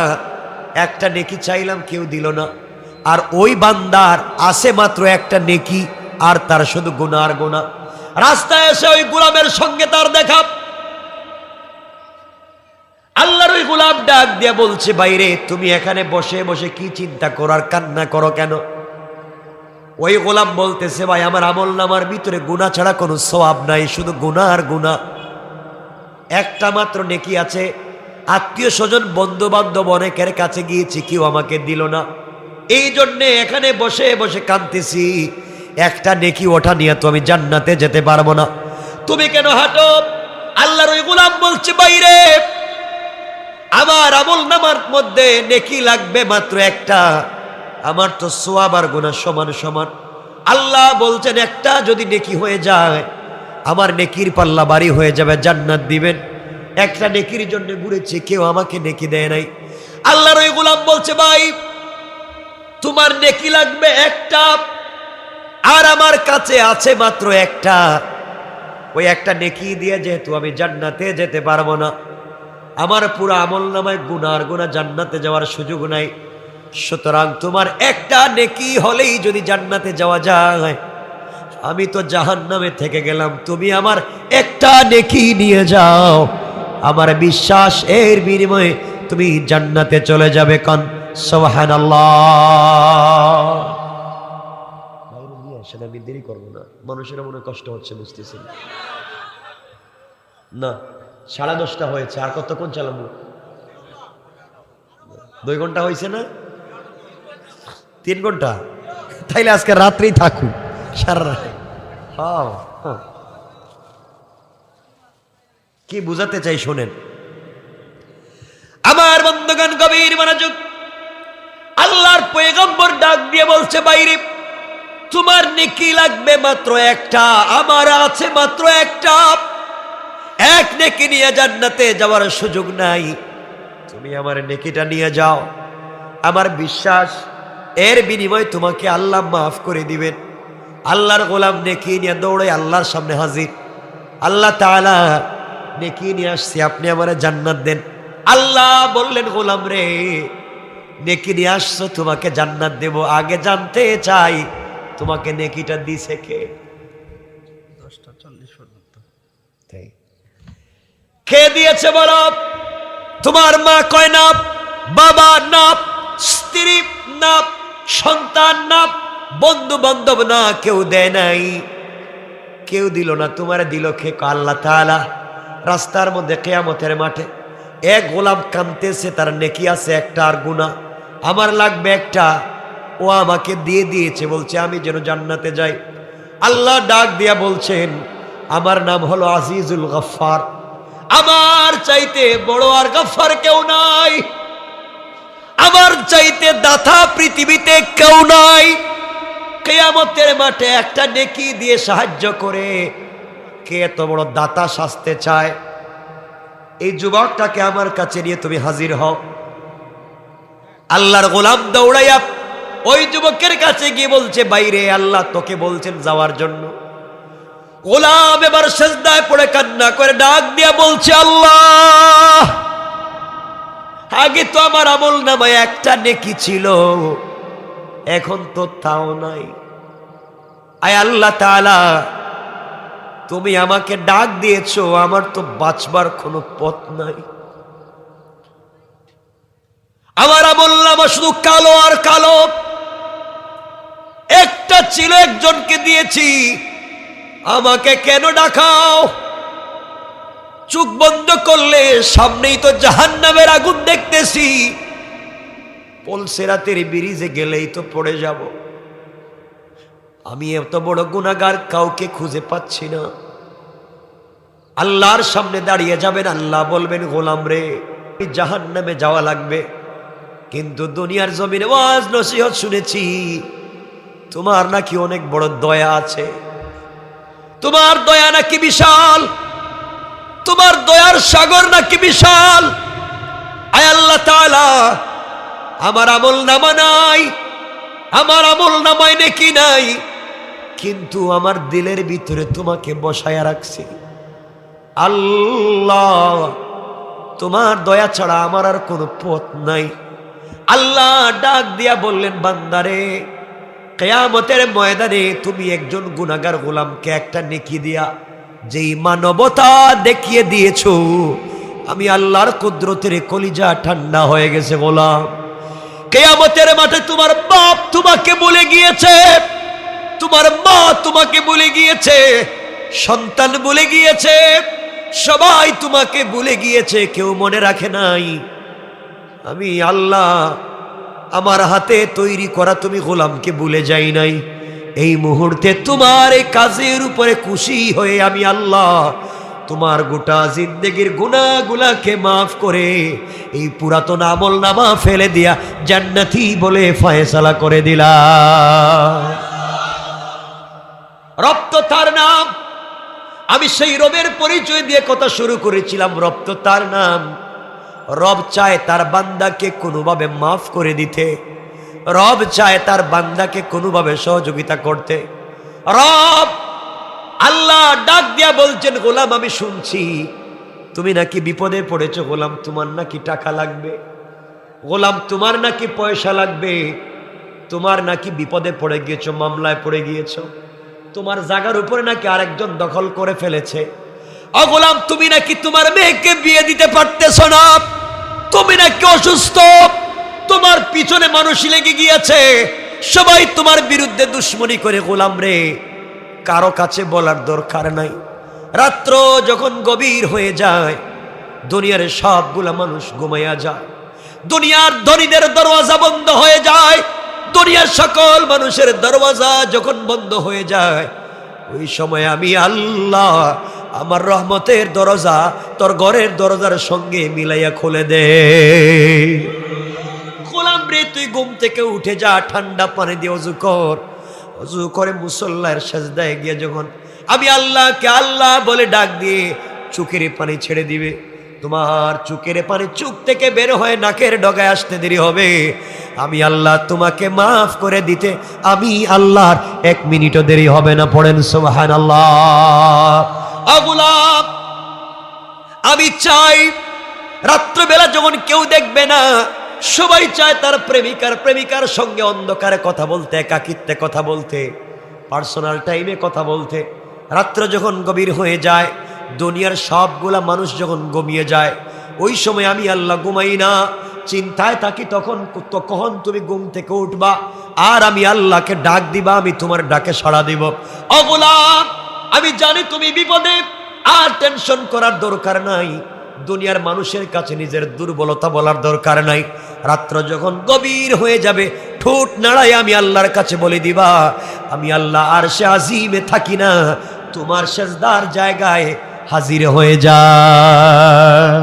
একটা নেকি চাইলাম, কেউ দিল না। আর ওই বান্দার আছে মাত্র একটা নেকি, আর তার শুধু গুনাহ আর গুনাহ। রাস্তায় এসে ওই গোলামের সঙ্গে তার দেখা। আল্লাহর ওই গোলাম ডাক দিয়ে বলছে, বাইরে তুমি এখানে বসে বসে কি চিন্তা করো আর কান্না করো কেন? ওই গোলাম বলতেছে, ভাই আমার আমল নামার ভিতরে গুনাহ ছাড়া কোনো সওয়াব নাই, শুধু গুনাহ আর গুনাহ। একটা মাত্র নেকি আছে, আত্মীয় স্বজন বন্ধু বান্ধব অনেকের কাছে গিয়েছি, কেউ আমাকে দিল না, এই জন্যে এখানে বসে বসে কাঁদতেছি। একটা নেকি ওঠা নিয়ে তো আমি জান্নাতে যেতে পারবো না, তুমি কেন হাঁটো? আল্লাহর ওই গোলাম বলছে, বাইরে আমার আমল নামার মধ্যে নেকি লাগবে মাত্র একটা, আমার তো সওয়াব আর গুনাহ সমান সমান। আল্লাহ বলছেন, একটা যদি নেকি হয়ে যায় আমার নেকির পাল্লা ভারী হয়ে যাবে, জান্নাত দিবেন। একটা নেকির জন্য ঘুরেছি, কেউ আমাকে নেকি দেয় নাই। আল্লাহর ওই গোলাম বলছে, ভাই তোমার নেকি লাগবে একটা, আর আমার কাছে আছে মাত্র একটা। ওই একটা নেকি দিয়ে যেহেতু আমি জান্নাতে যেতে পারবো না, আমার পুরো আমল নামায় গুনাহ আর গুনাহ, জান্নাতে যাওয়ার সুযোগ নাই। সুতরাং তোমার একটা নেকি হলেই যদি জান্নাতে যাওয়া যায়, আমি তো জাহান্নামে থেকে গেলাম, তুমি আমার একটা নেকি নিয়ে যাও, আমার বিশ্বাস এর বিনিময়ে তুমি জান্নাতে চলে যাবে। কান সুবহানাল্লাহ। আমি দেরি করবো না, মানুষের মনে কষ্ট হচ্ছে, বুঝতেছি না। 10:30 হয়েছে, আর কতক্ষণ চালাবো? 2 ঘন্টা হয়েছে না? 3 ঘন্টা? তাইলে আজকে রাত্রেই থাকুক, সারা রাত। কি বুঝাতে চাই শোনেন আমার বন্ধুগণ, গভীর মনোযোগ। আল্লাহর পয়গম্বর ডাক দিয়ে বলছে, বাইরে তোমার নেকি লাগবে মাত্র একটা, আমার আছে মাত্র একটা। এক নেকি নিয়ে জান্নাতে যাওয়ার সুযোগ নাই, তুমি আমার নেকিটা নিয়ে যাও, আমার বিশ্বাস এর বিনিময়ে তোমাকে আল্লাহ মাফ করে দিবেন। আল্লাহর গোলাম নেকি নিয়ে দৌড়ে আল্লাহর সামনে হাজির। আল্লাহ তাআলা নেকি নিয়ে আসছি, আপনি আমার জান্নাত দেন। আল্লাহ বললেন, গোলাম রে নেকি নিয়ে আসছো, তোমাকে জান্নাত দেব, আগে জানতে চাই তোমাকে নেকিটা দিছে কে? 10:40 পর্যন্ত কে দিয়েছে বলো? তোমার মা কয় না, বাবা না, স্ত্রী না, সন্তান না, বন্ধু বান্ধব না, কেউ দেয় নাই, কেউ দিল না। তোমার দিল কে? আল্লাহ তাআলা। রাস্তার মধ্যে কিয়ামতের মাঠে এক গোলাম কাঁদতেছে, তার নেকি আছে একটা আর গুনাহ আমার লাগবে একটা, ও আমাকে দিয়ে দিয়েছে, বলছে আমি যেন জান্নাতে যাই। আল্লাহ ডাক দিয়া বলছেন, আমার নাম হলো আজিজুল গফফার, আমার চাইতে বড় আর গফফার কেউ নাই, আমার চাইতে দাতা পৃথিবীতে কেউ নাই। কিয়ামতের মাঠে একটা নেকি দিয়ে সাহায্য করে কে এত বড় দাতা সাজতে চায়? এই যুবকটাকে আমার কাছে নিয়ে তুমি হাজির হও। আল্লাহর গোলাম দৌড়াইয়া ওই যুবকের কাছে গিয়ে বলছে, বাইরে আল্লাহ তোকে বলছেন যাওয়ার জন্য। গোলাম এবার সিজদায় পড়ে কান্না করে ডাক দিয়া বলছে, আল্লাহ আগে তো আমার আমল নামায় একটা নেকি ছিল, এখন তো তাও নাই। আয় আল্লাহ তাআলা, তুমি আমাকে ডাক দিয়েছো, আমার তো বাঁচবার কোনো পথ নাই, আমার আমল নামা শুধু কালো আর কালো। একটা ছিল, একজনকে দিয়েছি, আমাকে কেন ডাকাও? চোখ বন্ধ করলে সামনেই তো জাহান্নামের আগুন দেখতেছি, পলসেরাতের ব্রিজে গেলেই তো পড়ে যাব। আমি এত বড় গুনাহগার, কাউকে খুঁজে পাচ্ছি না। আল্লাহর সামনে দাঁড়িয়ে যাবেন, আল্লাহ বলবেন, গোলাম রে জাহান্নামে যাওয়া লাগবে, কিন্তু দুনিয়ার জমিনে ওয়াজ নসিহত শুনেছি তোমার নাকি অনেক বড় দয়া আছে, তোমার দয়া নাকি বিশাল, তোমার দয়ার সাগর নাকি বিশাল। আয় আল্লাহ তাআলা, আমার আমল নামা নাই, আমার আমল নামায় নেকি নাই, কিন্তু আমার দিলের ভিতরে তোমাকে বসায়া রাখছি। আল্লাহ, তোমার দয়া ছাড়া আমার আর কোনো পথ নাই। আল্লাহ ডাক দিয়া বললেন, বান্দারে, কিয়ামতের ময়দানে তুমি একজন গুনাহগার গোলামকে একটা নেকি দিয়া যেই মানবতা দেখিয়ে দিয়েছো, আমি আল্লাহর কুদরতের কলিজা ঠান্ডা হয়ে গেছে গোলাম। কিয়ামতের মাঠে তোমার বাপ তোমাকে ভুলে গিয়েছে, তোমার মা তোমাকে ভুলে গিয়েছে, সন্তান ভুলে গিয়েছে, সবাই তোমাকে ভুলে গিয়েছে, কেউ মনে রাখে নাই। আমি আল্লাহ আমার হাতে তৈরি করা তুমি গোলামকে ভুলে যাই নাই। এই মুহূর্তে তোমার এই কাজের উপরে খুশি হয়ে আমি আল্লাহ তোমার গোটা জিন্দেগির গুনাহগুলাকে মাফ করে এই পুরাতন আমল নামা ফেলে দিয়া জান্নাতি বলে ফয়সালা করে দিলাম। রব তো তার নাম, আমি সেই রবের পরিচয় দিয়ে কথা শুরু করেছিলাম। রব তো তার নাম। রব চায় তার বান্দাকে কোনোভাবে মাফ করে দিতে, রব চায় তার বান্দাকে কোনোভাবে সহযোগিতা করতে। রব আল্লাহ ডাক দিয়া বলছেন, গোলাম আমি শুনছি তুমি নাকি বিপদে পড়েছো, গোলাম তোমার নাকি টাকা লাগবে, গোলাম তোমার নাকি পয়সা লাগবে, তোমার নাকি বিপদে পড়ে গিয়েছো, মামলায় পড়ে গিয়েছো, তোমার জায়গার উপরে নাকি আরেকজন দখল করে ফেলেছে। ও গোলাম, তুমি নাকি তোমার মেয়েকে বিয়ে দিতে পারতেছো না, তুমি নাকি অসুস্থ, তোমার পিছনে মানুষ লেগে গিয়েছে, সবাই তোমার বিরুদ্ধে দুশ্মনী করে। গোলাম রে, কারো কাছে বলার দরকার নাই। রাত্র যখন গভীর হয়ে যায়, দুনিয়ার সবগুলা মানুষ ঘুমাইয়া যায়, দুনিয়ার ধনীদের দরওয়াজা বন্ধ হয়ে যায়, দুনিয়ার সকল মানুষের দরওয়াজা যখন বন্ধ হয়ে যায়, ওই সময় আমি আল্লাহ আমার রহমতের দরজা তোর ঘরের দরজার সঙ্গে মিলাইয়া খুলে দে। গোলাম রে, তুই ঘুম থেকে উঠে যা, ঠান্ডা পানি দিয়ে অজু কর, অজু করে মুসল্লার সেজদায় গিয়ে যখন আমি আল্লাহকে আল্লাহ বলে ডাক দিয়ে চোখের পানি ছেড়ে দিবে, তোমার চোখের পানি চোখ থেকে বের হয়ে নাকের ডগায় আসতে দেরি হবে, আমি আল্লাহ তোমাকে মাফ করে দিতে আমি আল্লাহর 1 মিনিটও দেরি হবে না। পড়েন সুবহানাল্লাহ। গোলাম, আমি চাই রাত্রবেলা যখন কেউ দেখবে না, সবাই চায় তার প্রেমিকার সঙ্গে অন্ধকারে কথা বলতে, একাকিত্বে কথা বলতে, পার্সোনাল টাইমে কথা বলতে। রাত্র যখন গভীর হয়ে যায়, দুনিয়ার সবগুলা মানুষ যখন ঘুমিয়ে যায়, ওই সময় আমি আল্লাহ ঘুমাই না, চিন্তায় থাকি। কখন তুমি ঘুম থেকে উঠবা আর আমি আল্লাহকে ডাক দিবা, আমি তোমার ডাকে সাড়া দিব। ও গোলাম, আমি জানি তুমি বিপদে, আর টেনশন করার দরকার নাই, দুনিয়ার মানুষের কাছে নিজের দুর্বলতা বলার দরকার নাই। রাত্র যখন গভীর হয়ে যাবে, ঠোঁট নাড়াই আমি আল্লাহর কাছে বলে দিবা, আমি আল্লাহ আরশে আজিমে থাকি না, তোমার সেজদার জায়গায় হাজির হয়ে যায়।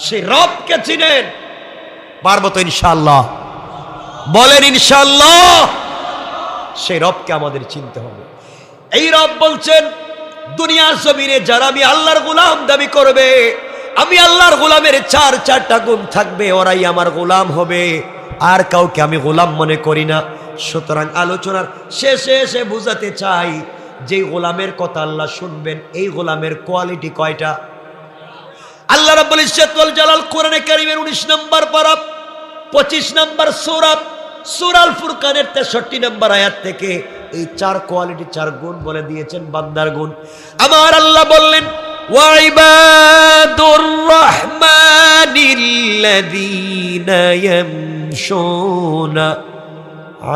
সে রবকে চিনেন? পারবো তো ইনশাআল্লাহ? বলেন ইনশাআল্লাহ। সেই রবকে আমাদের চিনতে হবে। এই রব বলছেন, দুনিয়ার জমিনে যারা আমি আল্লাহর গোলাম দাবি করবে, আমি আল্লাহর গোলামের 4টা গুণ থাকবে, ওরাই আমার গোলাম হবে, আর কাউকে আমি গোলাম মনে করি না। সুতরাং আলোচনার শেষে এসে বুঝাতে চাই, যে গোলামের কথা আল্লাহ শুনবেন, এই গোলামের কোয়ালিটি কয়টা? আল্লাহ রাব্বুল ইজ্জত ওয়াল জালাল কোরআনে কারীমের 19 নম্বর পারা 25 নম্বর সূরা আল ফুরকানের 63 নম্বর আয়াত থেকে এই 4 কোয়ালিটি, 4 গুণ বলে দিয়েছেন, বান্দার গুণ। আমার আল্লাহ বললেন, ওয়া ইবাদুর রাহমানিল্লাযীনা ইয়ামশুনা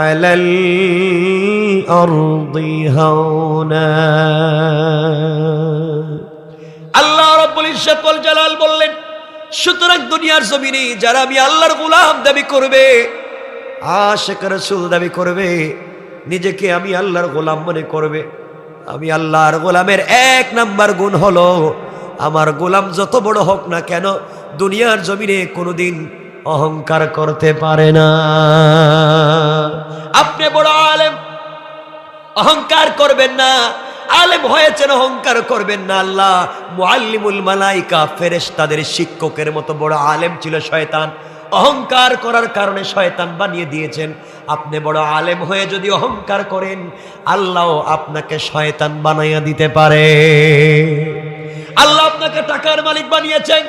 আলাল আরদি হাওনা। আল্লাহ রাব্বুল ইজ্জত ওয়াল জালাল বললেন, সুতরাং দুনিয়ার জমিনে যারা আমি আল্লাহর গোলাম দাবি করবে, আশিক রাসূল দাবি করবে, নিজেকে আমি আল্লাহর গোলাম মনে করবে, আমি আল্লাহর গোলামের 1 নাম্বার গুণ হলো, আমার গোলাম যত বড় হোক না কেন, দুনিয়ার জমিনে কোনোদিন অহংকার করতে পারে না। আপনি বড় আলেম, অহংকার করবেন না। আলেম হয়েছেন, অহংকার করবেন না। আল্লাহ মুআল্লিমুল মালাইকা, ফেরেশতাদের শিক্ষকের মতো বড় আলেম ছিল শয়তান, অহংকার করার কারণে শয়তান বানিয়ে দিয়েছেন। আপনি বড় আলেম হয়ে যদি অহংকার করেন, আল্লাহ আপনাকে শয়তান বানাইয়া দিতে পারে। আল্লাহ আপনাকে টাকার মালিক বানিয়েছেন,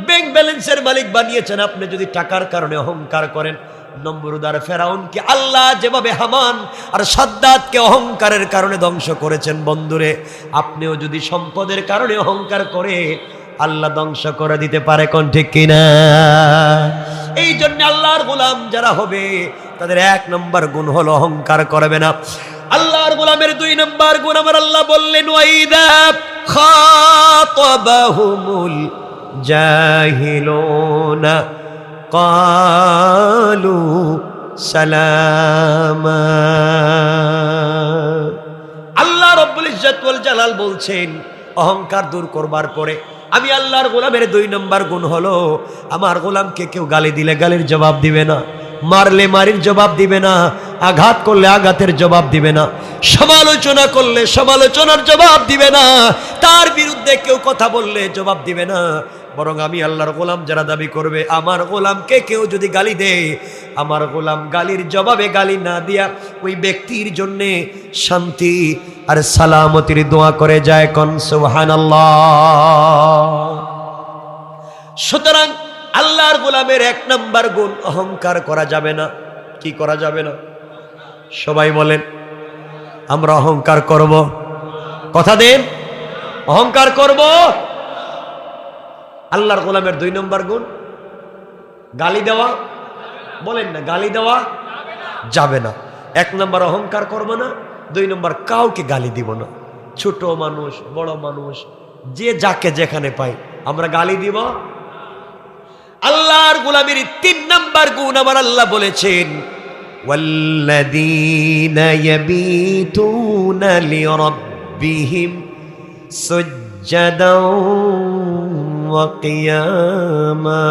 ব্যাংক ব্যালেন্সের মালিক বানিয়েছেন। আপনি যদি টাকার কারণে অহংকার করেন, নমরুদ আর ফেরাউনকে আল্লাহ যেভাবে হামান আর সাদ্দাতকে অহংকারের কারণে ধ্বংস করেছেন, বন্ধুরে আপনিও যদি সম্পদের কারণে অহংকার করে, আল্লাহ ধ্বংস করে দিতে পারে। কোন ঠিক কিনা? এই জন্য আল্লাহর গোলাম যারা হবে তাদের 1 নম্বর গুণ হলো অহংকার করবে না। আল্লাহর গোলামের 2 নম্বর গুণ আমার আল্লাহ বললেন, ওয়াইদা খাতাবাহুমুল জাহিলুনা ক্বালু সালামা। আল্লাহ রাব্বুল ইজ্জত ওয়াল জালাল বলছেন, অহংকার দূর করবার পরে আমি আল্লাহর গোলামের 2 নম্বর গুণ হলো, আমার গোলামকে কেউ গালি দিলে গালির জবাব দিবে না, মারলে মারির জবাব দিবে না, আঘাত করলে আঘাতের জবাব দিবে না, সমালোচনা করলে সমালোচনার জবাব দিবে না, তার বিরুদ্ধে কেউ কথা বললে জবাব দিবে না। বরং আমি আল্লাহর গোলাম যারা দাবি করবে, আমার গোলামকে কেউ যদি গালি দেয়, আমার গোলাম গালির জবাবে গালি না দিয়া ওই ব্যক্তির জন্য শান্তি আর সালামতির দোয়া করে যায়। কোন সুবহানাল্লাহ। সুতরাং আল্লাহর গোলামের 1 নম্বর গুণ, অহংকার করা যাবে না। কি করা যাবে না? সবাই বলেন, আমরা অহংকার করব? কথা দেন, অহংকার করব। আল্লাহর গোলামের 2 নম্বর গুণ, গালি দেওয়া। বলেন না, গালি দেওয়া যাবে না। 1 নম্বর অহংকার করব না, 2 নম্বর কাউকে গালি দিব না। ছোট মানুষ বড় মানুষ যে যাকে যেখানে পাই আমরা গালি দিব। আল্লাহর গোলামের 3 নম্বর গুণ আমার আল্লাহ বলেছেন, ওয়াল্লাযীনা ইয়াবীতুনা লিরাব্বিহিম সুজদাও ওয়া কিয়ামা।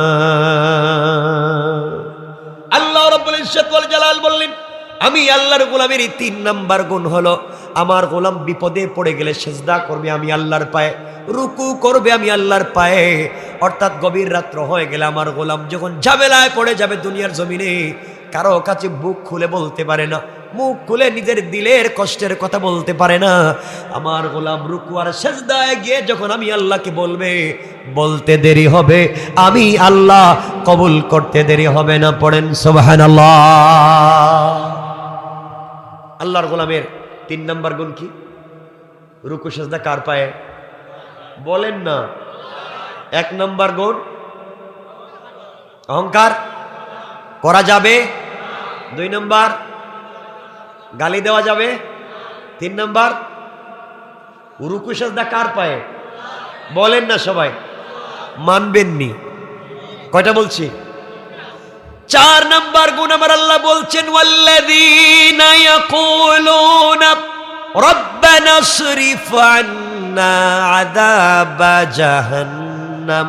আল্লাহ রাব্বুল ইজ্জত ওয়াল জালাল বললেন, আমি আল্লাহর গোলামের 3 নম্বর গুণ হলো, আমার গোলাম বিপদে পড়ে গেলে সিজদা করবে আমি আল্লাহর পায়ে, রুকু করবে আমি আল্লাহর পায়ে। অর্থাৎ গভীর রাত্র হয়ে গেলে আমার গোলাম যখন ঝামেলায় পড়ে যাবে দুনিয়ার জমিনে, কারো কাছে বুক খুলে বলতে পারে না, মুখ খুলে নিজের দিলের কষ্টের কথা বলতে পারে না, আমার গোলাম রুকু আর সিজদায় গিয়ে যখন আমি আল্লাহকে বলবে, বলতে দেরি হবে, আমি আল্লাহ কবুল করতে দেরি হবে না। পড়েন সুবহানাল্লাহ। আল্লাহর গোলামের 3 নম্বর গুণ কি? রুকু সিজদা কার পায়ে? বলেন না। 1 নম্বর গুণ, অহংকার করা যাবে। 2 নম্বর, গালি দেওয়া যাবে। 3 নম্বর, রুকু সিজদা কার পায়ে? বলেন না সবাই, মানবেননি। কয়টা বলছি? 4 নম্বর গুণ আমার আল্লাহ বলছেন, ওয়াল্লাযীনা ইয়াকুলুনা রব্বানা ইসরিফ আন্না আযাবা জাহান্নাম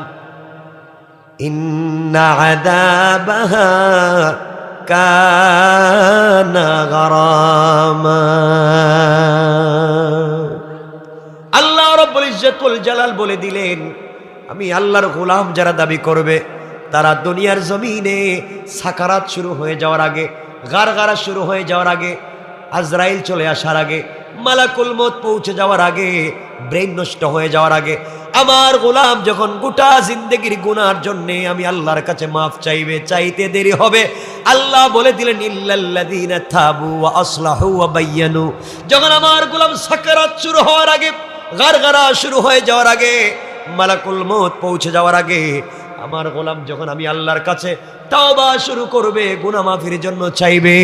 ইন্না আযাবাহা কানা গারামা। আল্লাহ রাব্বুল ইজ্জত ওয়াল জালাল বলে দিলেন, আমি আল্লাহর গোলাম যারা দাবি করবে তারা দুনিয়ার জমিনে সাকারাত শুরু হয়ে যাওয়ার আগে, গারগারা শুরু হয়ে যাওয়ার আগে, আজরাইল চলে আসার আগে, মালাকুল মউত পৌঁছে যাওয়ার আগে, ব্রেন নষ্ট হয়ে যাওয়ার আগে, আমার গোলাম যখন গোটা জিন্দেগির গুনার জন্য আমি আল্লাহর কাছে মাফ চাইবে, চাইতে দেরি হবে। আল্লাহ বলে দিলেন, ইল্লাল্লাযীনা তাবু ওয়া আসলাহু ওয়া বায়্যানু। যখন আমার গোলাম সাকারাত শুরু হওয়ার আগে, গারগারা শুরু হয়ে যাওয়ার আগে, মালাকুল মউত পৌঁছে যাওয়ার আগে, আমার গোলাম যখন আমি আল্লাহর কাছে তাওবা শুরু করবে, গুনাহ মাফির জন্য চাইবে,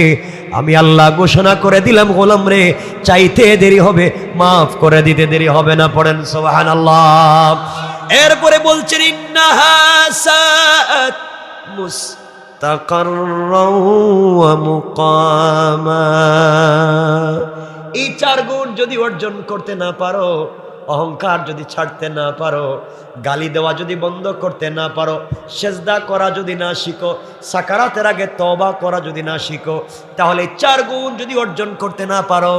আমি আল্লাহ ঘোষণা করে দিলাম, গোলাম রে চাইতে দেরি হবে, মাফ করে দিতে দেরি হবে না। পড়েন সুবহানাল্লাহ। এরপরে বলছেন, ইন্নাহা সাআত মুস্তাকাররাও ওয়া মুকামা। এই 4 গুণ যদি অর্জন করতে না পারো, অহংকার যদি ছাড়তে না পারো, গালি দেওয়া যদি বন্ধ করতে না পারো, সেজদা করা যদি না শিখো, সাকারাতের আগে তওবা করা যদি না শিখো, তাহলে 4 গুণ যদি অর্জন করতে না পারো,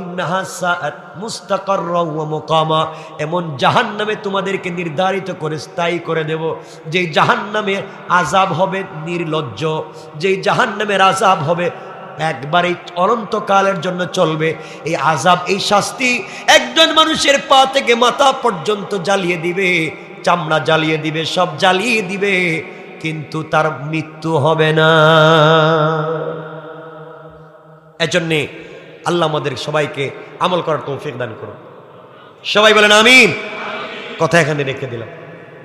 ইন্নাহা সাআত মুস্তাকাররা ওয়া মুকামা, এমন জাহান্নামে তোমাদেরকে নির্ধারিত করে স্থায়ী করে দেব, যেই জাহান্নামে আযাব হবে নির্লজ্জ, যেই জাহান্নামের আযাব হবে একবারেই অনন্তকালের জন্য চলবে। এই আযাব, এই শাস্তি একজন মানুষের পা থেকে মাথা পর্যন্ত জ্বালিয়ে দিবে, চামড়া জ্বালিয়ে দিবে, সব জ্বালিয়ে দিবে, কিন্তু তার মৃত্যু হবে না। এজন্যে আল্লাহ আমাদের সবাইকে আমল করার তৌফিক দান করুন। সবাই বলেন আমিন। কথা এখানে রেখে দিলাম।